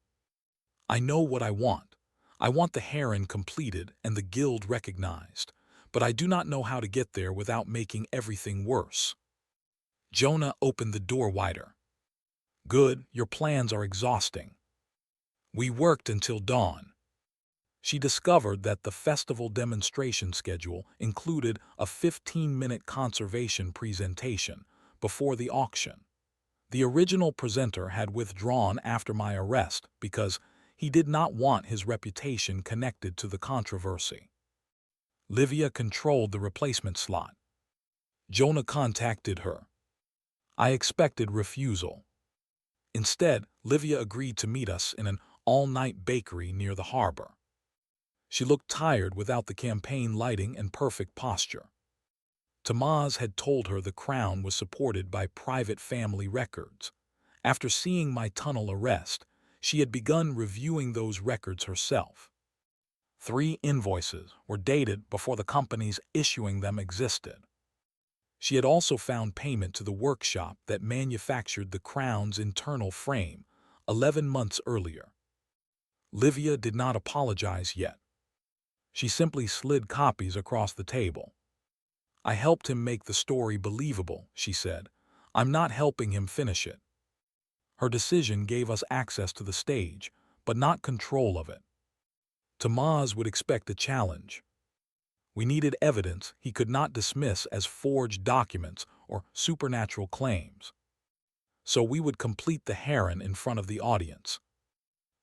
Speaker 1: "I know what I want. I want the heron completed and the guild recognized, but I do not know how to get there without making everything worse." Jonah opened the door wider. "Good, your plans are exhausting." We worked until dawn. She discovered that the festival demonstration schedule included a 15-minute conservation presentation before the auction. The original presenter had withdrawn after my arrest because he did not want his reputation connected to the controversy. Livia controlled the replacement slot. Jonah contacted her. I expected refusal. Instead, Livia agreed to meet us in an all-night bakery near the harbor. She looked tired without the campaign lighting and perfect posture. Tamaz had told her the crown was supported by private family records. After seeing my tunnel arrest, she had begun reviewing those records herself. 3 invoices were dated before the companies issuing them existed. She had also found payment to the workshop that manufactured the crown's internal frame 11 months earlier. Livia did not apologize yet. She simply slid copies across the table. "I helped him make the story believable," she said. "I'm not helping him finish it." Her decision gave us access to the stage, but not control of it. Tamaz would expect a challenge. We needed evidence he could not dismiss as forged documents or supernatural claims. So we would complete the heron in front of the audience.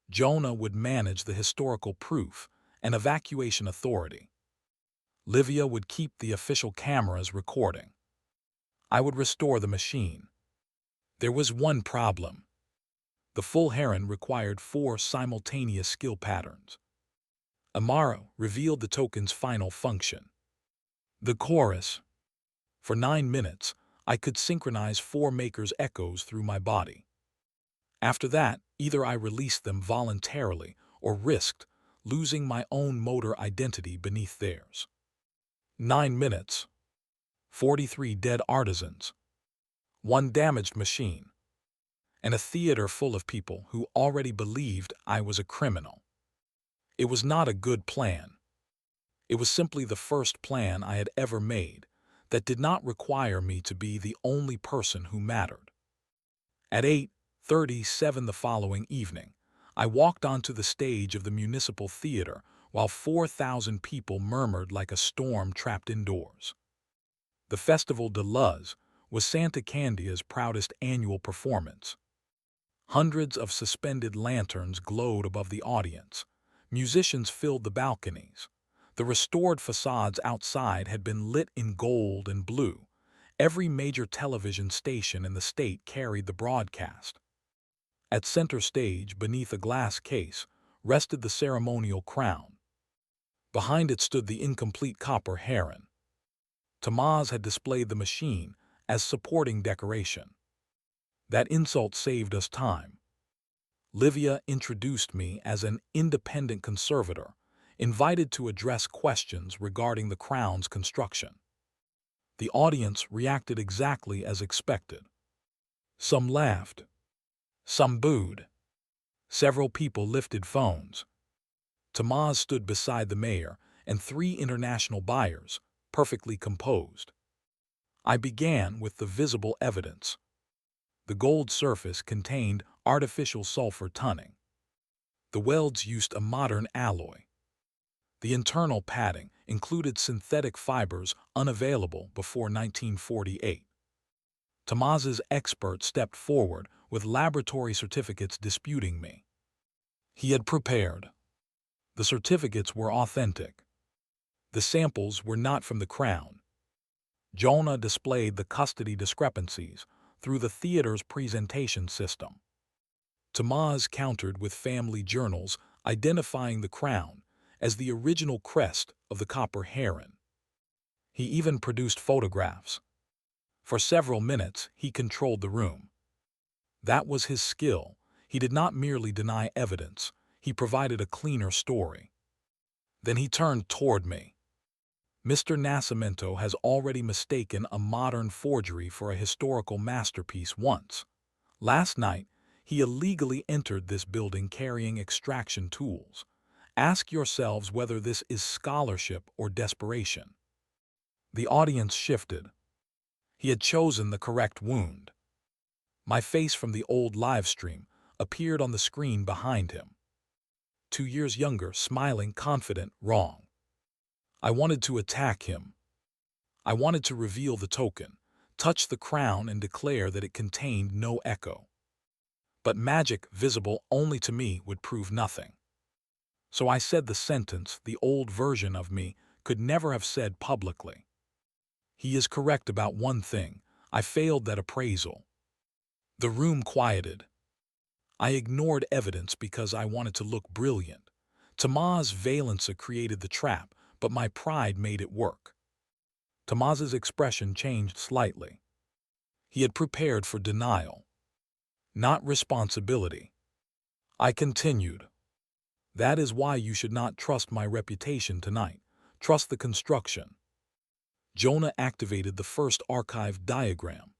Speaker 1: Jonah would manage the historical proof and evacuation authority. Livia would keep the official cameras recording. I would restore the machine. There was one problem. The full heron required 4 simultaneous skill patterns. Amaro revealed the token's final function. The chorus. For 9 minutes, I could synchronize 4 makers' echoes through my body. After that, either I released them voluntarily or risked losing my own motor identity beneath theirs. 9 minutes. 43 dead artisans. 1 damaged machine. And a theater full of people who already believed I was a criminal. It was not a good plan. It was simply the first plan I had ever made that did not require me to be the only person who mattered. At 8:37 the following evening, I walked onto the stage of the Municipal Theater while 4,000 people murmured like a storm trapped indoors. The Festival de Luz was Santa Candea's proudest annual performance. Hundreds of suspended lanterns glowed above the audience. Musicians filled the balconies. The restored facades outside had been lit in gold and blue. Every major television station in the state carried the broadcast. At center stage, beneath a glass case, rested the ceremonial crown. Behind it stood the incomplete copper heron. Tamaz had displayed the machine as supporting decoration. That insult saved us time. Livia introduced me as an independent conservator, invited to address questions regarding the crown's construction. The audience reacted exactly as expected. Some laughed. Some booed. Several people lifted phones. Tamaz stood beside the mayor and 3 international buyers, perfectly composed. I began with the visible evidence. The gold surface contained artificial sulfur tunning. The welds used a modern alloy. The internal padding included synthetic fibers unavailable before 1948. Tamaz's expert stepped forward with laboratory certificates disputing me. He had prepared. The certificates were authentic. The samples were not from the crown. Jonah displayed the custody discrepancies through the theater's presentation system. Tamaz countered with family journals identifying the crown as the original crest of the copper heron. He even produced photographs. For several minutes, he controlled the room. That was his skill. He did not merely deny evidence, he provided a cleaner story. Then he turned toward me. "Mr. Nascimento has already mistaken a modern forgery for a historical masterpiece once. Last night, he illegally entered this building carrying extraction tools. Ask yourselves whether this is scholarship or desperation." The audience shifted. He had chosen the correct wound. My face from the old live stream appeared on the screen behind him. 2 years younger, smiling, confident, wrong. I wanted to attack him. I wanted to reveal the token, touch the crown and declare that it contained no echo. But magic visible only to me would prove nothing. So I said the sentence the old version of me could never have said publicly. He is correct about one thing. I failed that appraisal. The room quieted. I ignored evidence because I wanted to look brilliant. Tamaz Valença created the trap, but my pride made it work. Tomaz's expression changed slightly. He had prepared for denial, not responsibility. I continued. That is why you should not trust my reputation tonight. Trust the construction. Jonah activated the first archived diagram.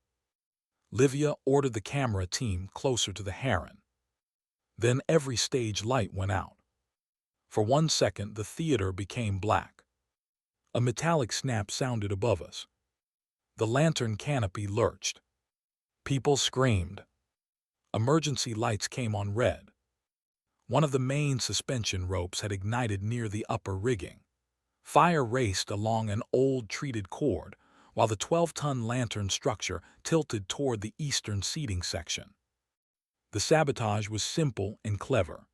Speaker 1: Livia ordered the camera team closer to the heron. Then every stage light went out. For 1 second, the theater became black. A metallic snap sounded above us. The lantern canopy lurched. People screamed. Emergency lights came on red. One of the main suspension ropes had ignited near the upper rigging. Fire raced along an old treated cord, while the 12-ton lantern structure tilted toward the eastern seating section. The sabotage was simple and clever.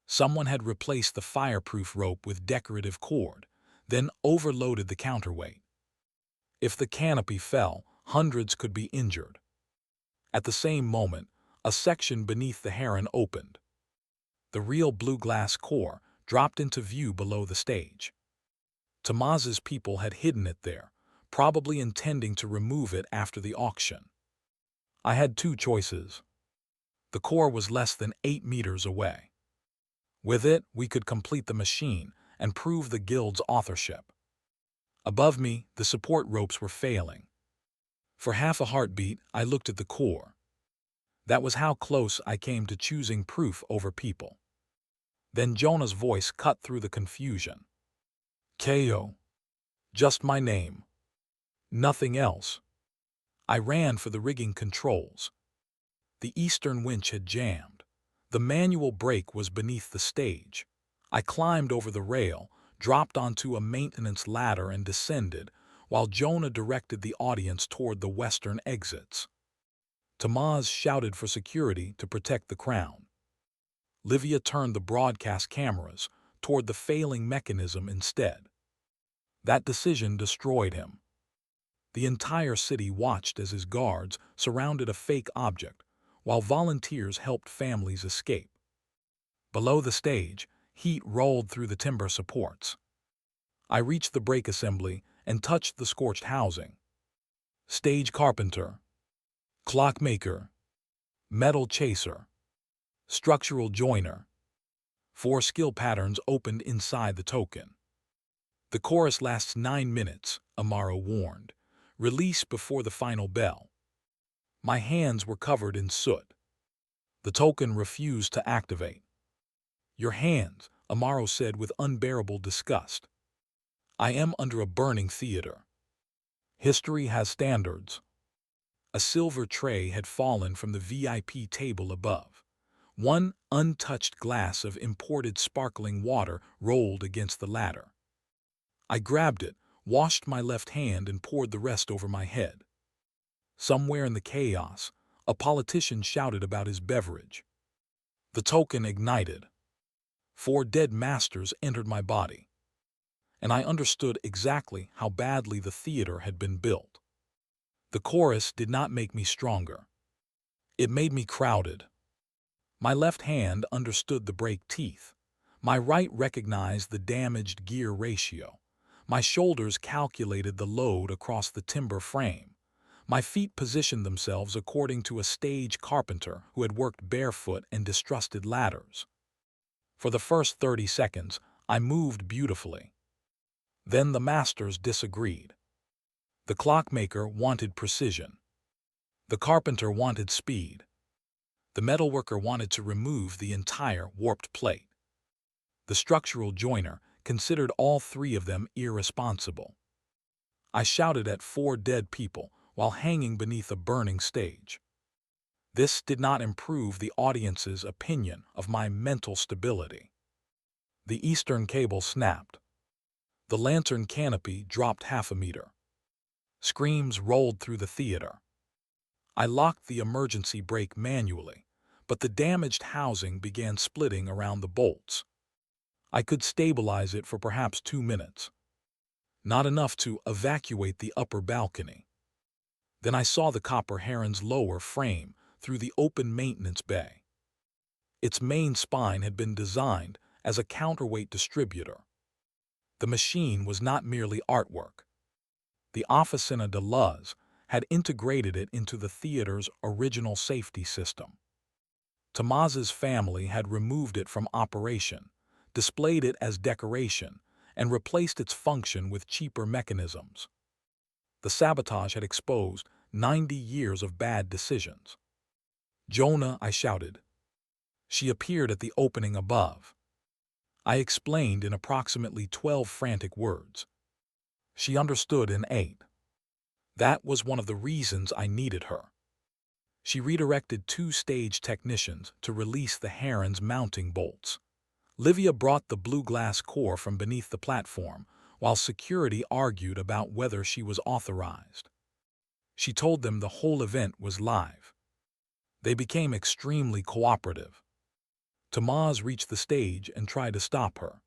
Speaker 1: Someone had replaced the fireproof rope with decorative cord, then overloaded the counterweight. If the canopy fell, hundreds could be injured. At the same moment, a section beneath the heron opened. The real blue glass core dropped into view below the stage. Tomaz's people had hidden it there, probably intending to remove it after the auction. I had 2 choices. The core was less than 8 meters away. With it, we could complete the machine and prove the guild's authorship. Above me, the support ropes were failing. For half a heartbeat, I looked at the core. That was how close I came to choosing proof over people. Then Jonah's voice cut through the confusion. Caio. Just my name. Nothing else. I ran for the rigging controls. The eastern winch had jammed. The manual brake was beneath the stage. I climbed over the rail, dropped onto a maintenance ladder and descended, while Jonah directed the audience toward the western exits. Tomaz shouted for security to protect the crown. Livia turned the broadcast cameras toward the failing mechanism instead. That decision destroyed him. The entire city watched as his guards surrounded a fake object, while volunteers helped families escape. Below the stage, heat rolled through the timber supports. I reached the brake assembly and touched the scorched housing. Stage carpenter, clockmaker, metal chaser, structural joiner. 4 skill patterns opened inside the token. The chorus lasts 9 minutes, Amaro warned. Release before the final bell. My hands were covered in soot. The token refused to activate. Your hands, Amaro said with unbearable disgust. I am under a burning theater. History has standards. A silver tray had fallen from the VIP table above. 1 untouched glass of imported sparkling water rolled against the ladder. I grabbed it, washed my left hand and poured the rest over my head. Somewhere in the chaos, a politician shouted about his beverage. The token ignited. 4 dead masters entered my body. And I understood exactly how badly the theater had been built. The chorus did not make me stronger. It made me crowded. My left hand understood the brake teeth. My right recognized the damaged gear ratio. My shoulders calculated the load across the timber frame. My feet positioned themselves according to a stage carpenter who had worked barefoot and distrusted ladders. For the first 30 seconds, I moved beautifully. Then the masters disagreed. The clockmaker wanted precision. The carpenter wanted speed. The metalworker wanted to remove the entire warped plate. The structural joiner considered all 3 of them irresponsible. I shouted at 4 dead people while hanging beneath a burning stage. This did not improve the audience's opinion of my mental stability. The eastern cable snapped. The lantern canopy dropped half a meter. Screams rolled through the theater. I locked the emergency brake manually, but the damaged housing began splitting around the bolts. I could stabilize it for perhaps 2 minutes. Not enough to evacuate the upper balcony. Then I saw the copper heron's lower frame through the open maintenance bay. Its main spine had been designed as a counterweight distributor. The machine was not merely artwork. The Officina de Luz had integrated it into the theater's original safety system. Tomás's family had removed it from operation, displayed it as decoration, and replaced its function with cheaper mechanisms. The sabotage had exposed 90 years of bad decisions. "Jonah," I shouted. She appeared at the opening above. I explained in approximately 12 frantic words. She understood in 8. That was one of the reasons I needed her. She redirected 2 stage technicians to release the heron's mounting bolts. Livia brought the blue glass core from beneath the platform, while security argued about whether she was authorized. She told them the whole event was live. They became extremely cooperative. Tomás reached the stage and tried to stop her.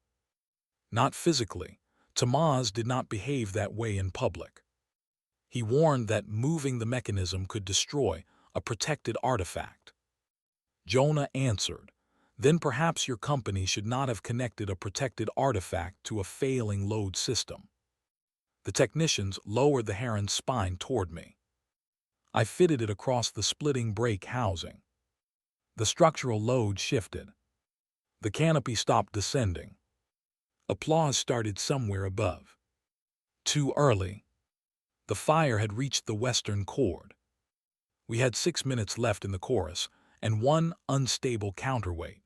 Speaker 1: Not physically. Tomás did not behave that way in public. He warned that moving the mechanism could destroy a protected artifact. Jonah answered, "Then perhaps your company should not have connected a protected artifact to a failing load system." The technicians lowered the heron's spine toward me. I fitted it across the splitting brake housing. The structural load shifted. The canopy stopped descending. Applause started somewhere above. Too early. The fire had reached the western chord. We had 6 minutes left in the chorus and 1 unstable counterweight.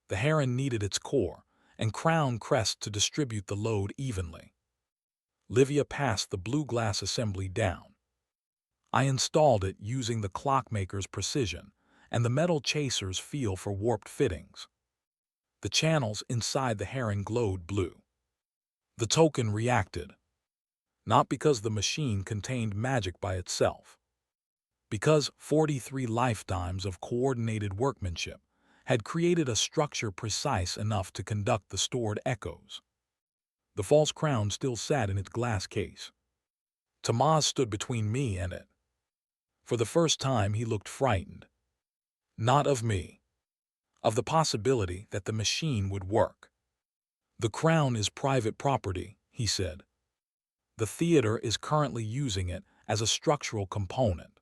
Speaker 1: The heron needed its core and crown crest to distribute the load evenly. Livia passed the blue glass assembly down. I installed it using the clockmaker's precision and the metal chaser's feel for warped fittings. The channels inside the heron glowed blue. The token reacted. Not because the machine contained magic by itself. Because 43 lifetimes of coordinated workmanship had created a structure precise enough to conduct the stored echoes. The false crown still sat in its glass case. Tomás stood between me and it. For the first time he looked frightened. Not of me. Of the possibility that the machine would work. "The crown is private property," he said. "The theater is currently using it as a structural component."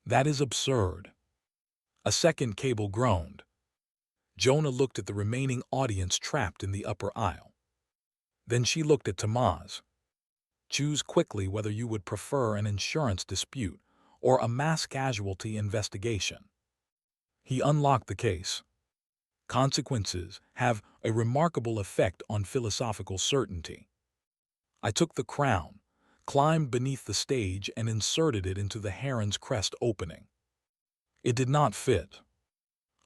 Speaker 1: "That is absurd." A second cable groaned. Jonah looked at the remaining audience trapped in the upper aisle. Then she looked at Tomás. "Choose quickly whether you would prefer an insurance dispute or a mass casualty investigation." He unlocked the case. Consequences have a remarkable effect on philosophical certainty. I took the crown, climbed beneath the stage and inserted it into the heron's crest opening. It did not fit.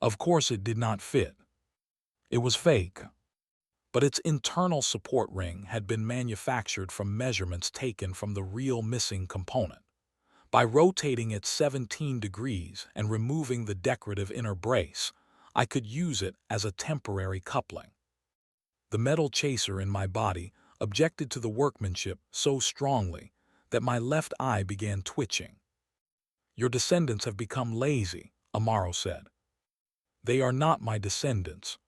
Speaker 1: Of course it did not fit. It was fake. But its internal support ring had been manufactured from measurements taken from the real missing component. By rotating it 17 degrees and removing the decorative inner brace, I could use it as a temporary coupling. The metal chaser in my body objected to the workmanship so strongly that my left eye began twitching. "Your descendants have become lazy," Amaro said. "They are not my descendants.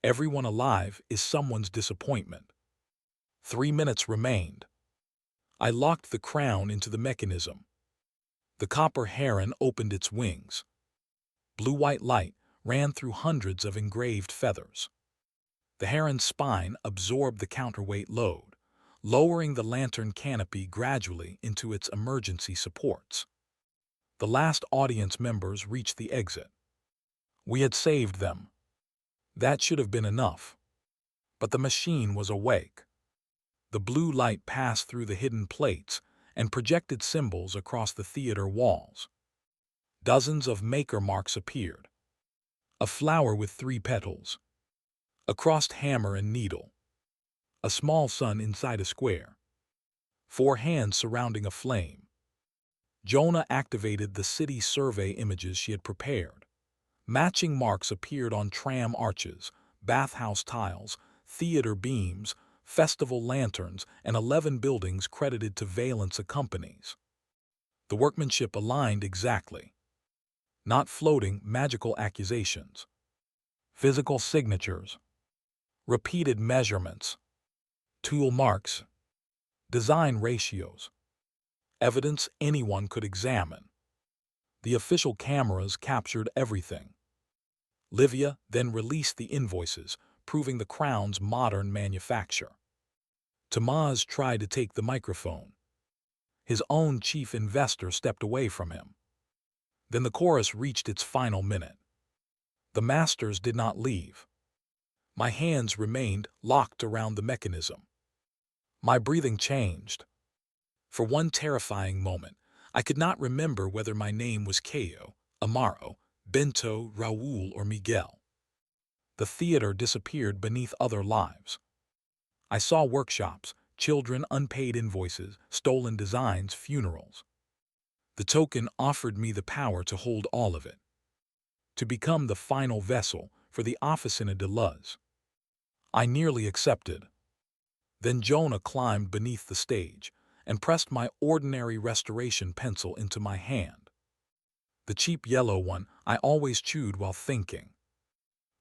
Speaker 1: Everyone alive is someone's disappointment." 3 minutes remained. I locked the crown into the mechanism. The copper heron opened its wings. Blue-white light ran through hundreds of engraved feathers. The heron's spine absorbed the counterweight load, lowering the lantern canopy gradually into its emergency supports. The last audience members reached the exit. We had saved them. That should have been enough. But the machine was awake. The blue light passed through the hidden plates and projected symbols across the theater walls. Dozens of maker marks appeared. A flower with 3 petals. A crossed hammer and needle. A small sun inside a square. 4 hands surrounding a flame. Jonah activated the city survey images she had prepared. Matching marks appeared on tram arches, bathhouse tiles, theater beams, festival lanterns, and 11 buildings credited to Valença companies. The workmanship aligned exactly. Not floating magical accusations. Physical signatures. Repeated measurements. Tool marks. design ratios, evidence anyone could examine. The official cameras captured everything. Livia then released the invoices, proving the crown's modern manufacture. Tomás tried to take the microphone. His own chief investor stepped away from him. Then the chorus reached its final minute. The masters did not leave. My hands remained locked around the mechanism. My breathing changed. For one terrifying moment, I could not remember whether my name was Caio, Amaro, Bento, Raul, or Miguel. The theater disappeared beneath other lives. I saw workshops, children, unpaid invoices, stolen designs, funerals. The token offered me the power to hold all of it, to become the final vessel for the officina de luz. I nearly accepted. Then Jonah climbed beneath the stage and pressed my ordinary restoration pencil into my hand. The cheap yellow one I always chewed while thinking.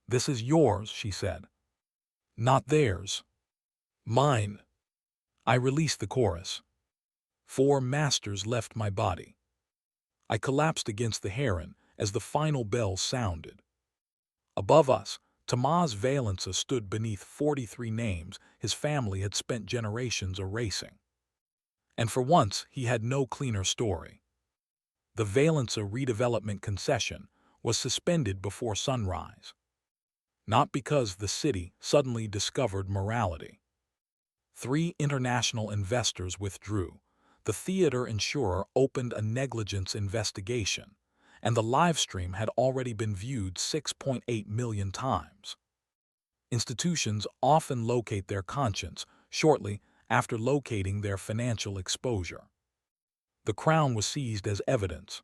Speaker 1: "This is yours," she said. "Not theirs. Mine." I released the chorus. 4 masters left my body. I collapsed against the heron as the final bell sounded. Above us, Tomás Valença stood beneath 43 names his family had spent generations erasing. And for once, he had no cleaner story. The Valença redevelopment concession was suspended before sunrise. Not because the city suddenly discovered morality. 3 international investors withdrew. The theater insurer opened a negligence investigation, and the live stream had already been viewed 6.8 million times. Institutions often locate their conscience shortly after locating their financial exposure. The crown was seized as evidence.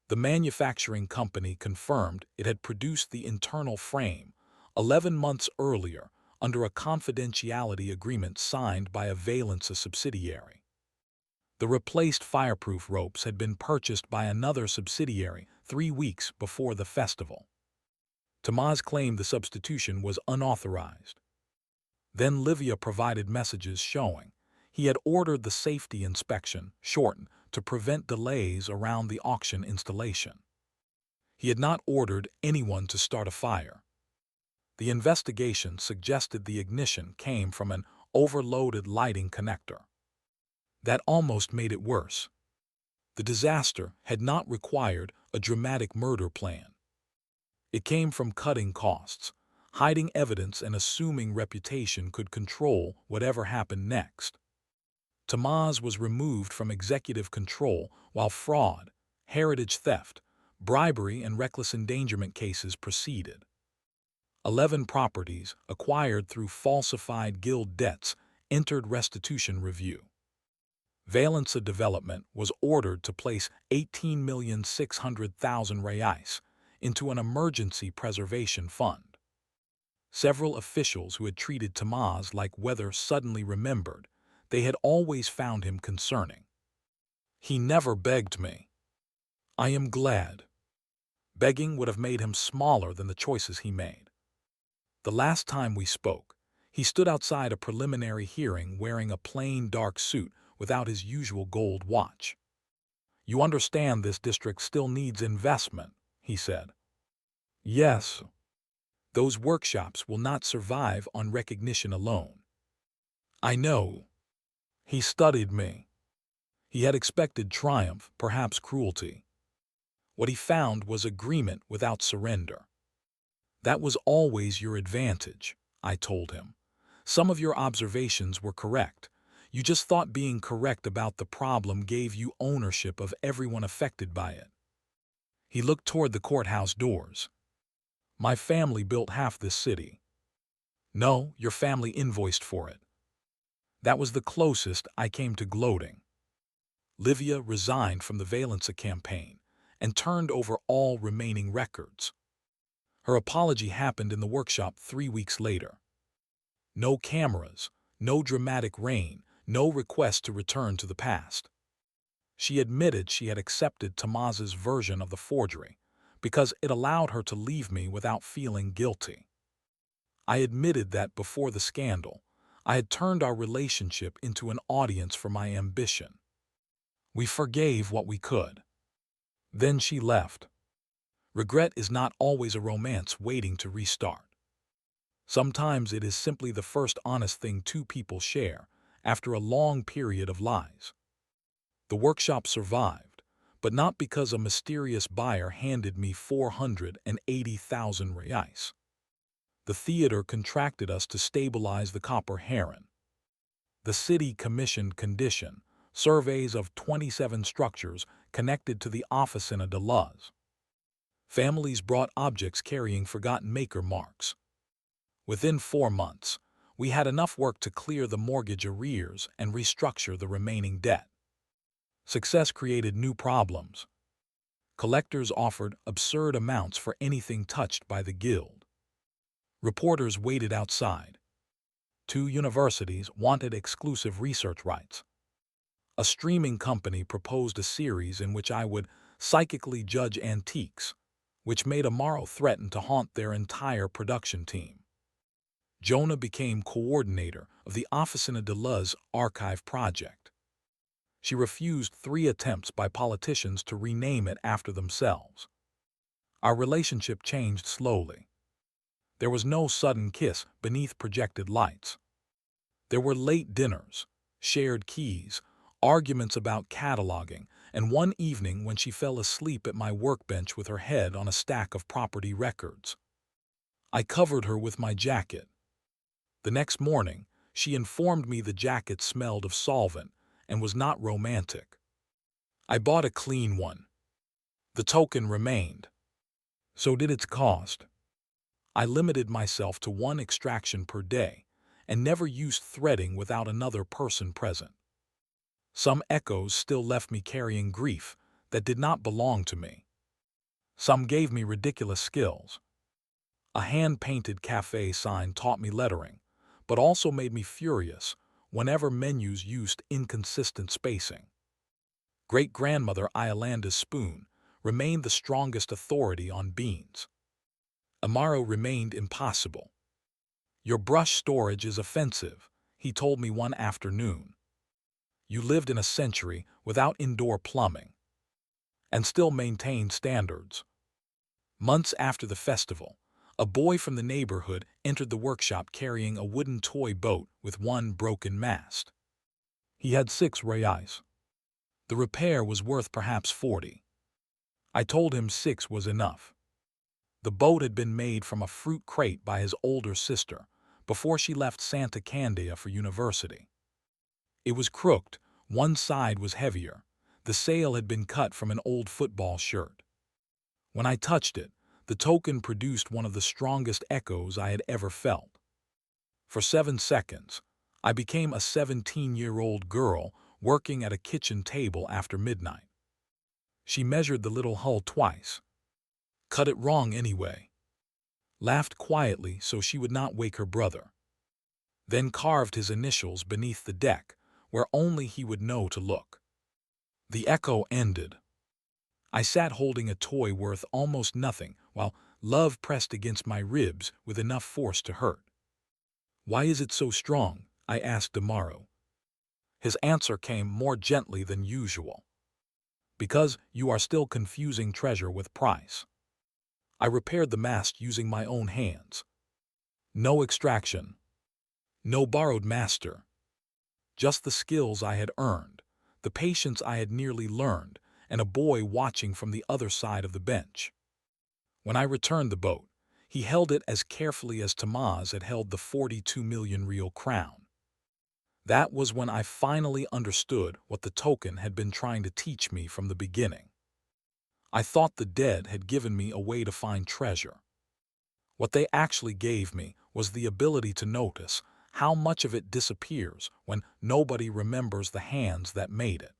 Speaker 1: The manufacturing company confirmed it had produced the internal frame 11 months earlier under a confidentiality agreement signed by a Valença subsidiary. The replaced fireproof ropes had been purchased by another subsidiary 3 weeks before the festival. Tomás claimed the substitution was unauthorized. Then Livia provided messages showing he had ordered the safety inspection shortened to prevent delays around the auction installation. He had not ordered anyone to start a fire. The investigation suggested the ignition came from an overloaded lighting connector. That almost made it worse. The disaster had not required a dramatic murder plan. It came from cutting costs, hiding evidence, and assuming reputation could control whatever happened next. Tomás was removed from executive control while fraud, heritage theft, bribery, and reckless endangerment cases proceeded. 11 properties acquired through falsified guild debts entered restitution review. Valença Development was ordered to place 18,600,000 reais into an emergency preservation fund. Several officials who had treated Tomás like weather suddenly remembered they had always found him concerning. "He never begged me." I am glad. Begging would have made him smaller than the choices he made. The last time we spoke, he stood outside a preliminary hearing wearing a plain dark suit without his usual gold watch. "You understand this district still needs investment," he said. "Yes. Those workshops will not survive on recognition alone." "I know." He studied me. He had expected triumph, perhaps cruelty. What he found was agreement without surrender. "That was always your advantage," I told him. "Some of your observations were correct. You just thought being correct about the problem gave you ownership of everyone affected by it." He looked toward the courthouse doors. "My family built half this city." "No, your family invoiced for it." That was the closest I came to gloating. Livia resigned from the Valença campaign and turned over all remaining records. Her apology happened in the workshop 3 weeks later. No cameras, no dramatic reign, no request to return to the past. She admitted she had accepted Tomás's version of the forgery because it allowed her to leave me without feeling guilty. I admitted that before the scandal, I had turned our relationship into an audience for my ambition. We forgave what we could. Then she left. Regret is not always a romance waiting to restart. Sometimes it is simply the first honest thing two people share after a long period of lies. The workshop survived, but not because a mysterious buyer handed me 480,000 reais. The theater contracted us to stabilize the copper heron. The city commissioned condition surveys of 27 structures connected to the Oficina de Luz. Families brought objects carrying forgotten maker marks. Within 4 months, we had enough work to clear the mortgage arrears and restructure the remaining debt. Success created new problems. Collectors offered absurd amounts for anything touched by the guild. Reporters waited outside. 2 universities wanted exclusive research rights. A streaming company proposed a series in which I would psychically judge antiques, which made Amaro threaten to haunt their entire production team. Jonah became coordinator of the Oficina de Luz archive project. She refused 3 attempts by politicians to rename it after themselves. Our relationship changed slowly. There was no sudden kiss beneath projected lights. There were late dinners, shared keys, arguments about cataloging, and one evening when she fell asleep at my workbench with her head on a stack of property records. I covered her with my jacket. The next morning, she informed me the jacket smelled of solvent and was not romantic. I bought a clean one. The token remained. So did its cost. I limited myself to 1 extraction per day and never used threading without another person present. Some echoes still left me carrying grief that did not belong to me. Some gave me ridiculous skills. A hand-painted cafe sign taught me lettering, but also made me furious whenever menus used inconsistent spacing. Great-grandmother Iolanda's spoon remained the strongest authority on beans. Amaro remained impossible. Your brush storage is offensive, he told me one afternoon. You lived in a century without indoor plumbing and still maintained standards. Months after the festival, a boy from the neighborhood entered the workshop carrying a wooden toy boat with 1 broken mast. He had 6 reais. The repair was worth perhaps 40. I told him 6 was enough. The boat had been made from a fruit crate by his older sister before she left Santa Candeia for university. It was crooked, one side was heavier. The sail had been cut from an old football shirt. When I touched it, the token produced one of the strongest echoes I had ever felt. For 7 seconds, I became a 17-year-old girl working at a kitchen table after midnight. She measured the little hull twice, cut it wrong anyway, laughed quietly so she would not wake her brother, then carved his initials beneath the deck where only he would know to look. The echo ended. I sat holding a toy worth almost nothing while love pressed against my ribs with enough force to hurt. Why is it so strong? I asked Amaro. His answer came more gently than usual. Because you are still confusing treasure with price. I repaired the mast using my own hands. No extraction. No borrowed master. Just the skills I had earned, the patience I had nearly learned, and a boy watching from the other side of the bench. When I returned the boat, he held it as carefully as Tomás had held the 42 million real crown. That was when I finally understood what the token had been trying to teach me from the beginning. I thought the dead had given me a way to find treasure. What they actually gave me was the ability to notice how much of it disappears when nobody remembers the hands that made it.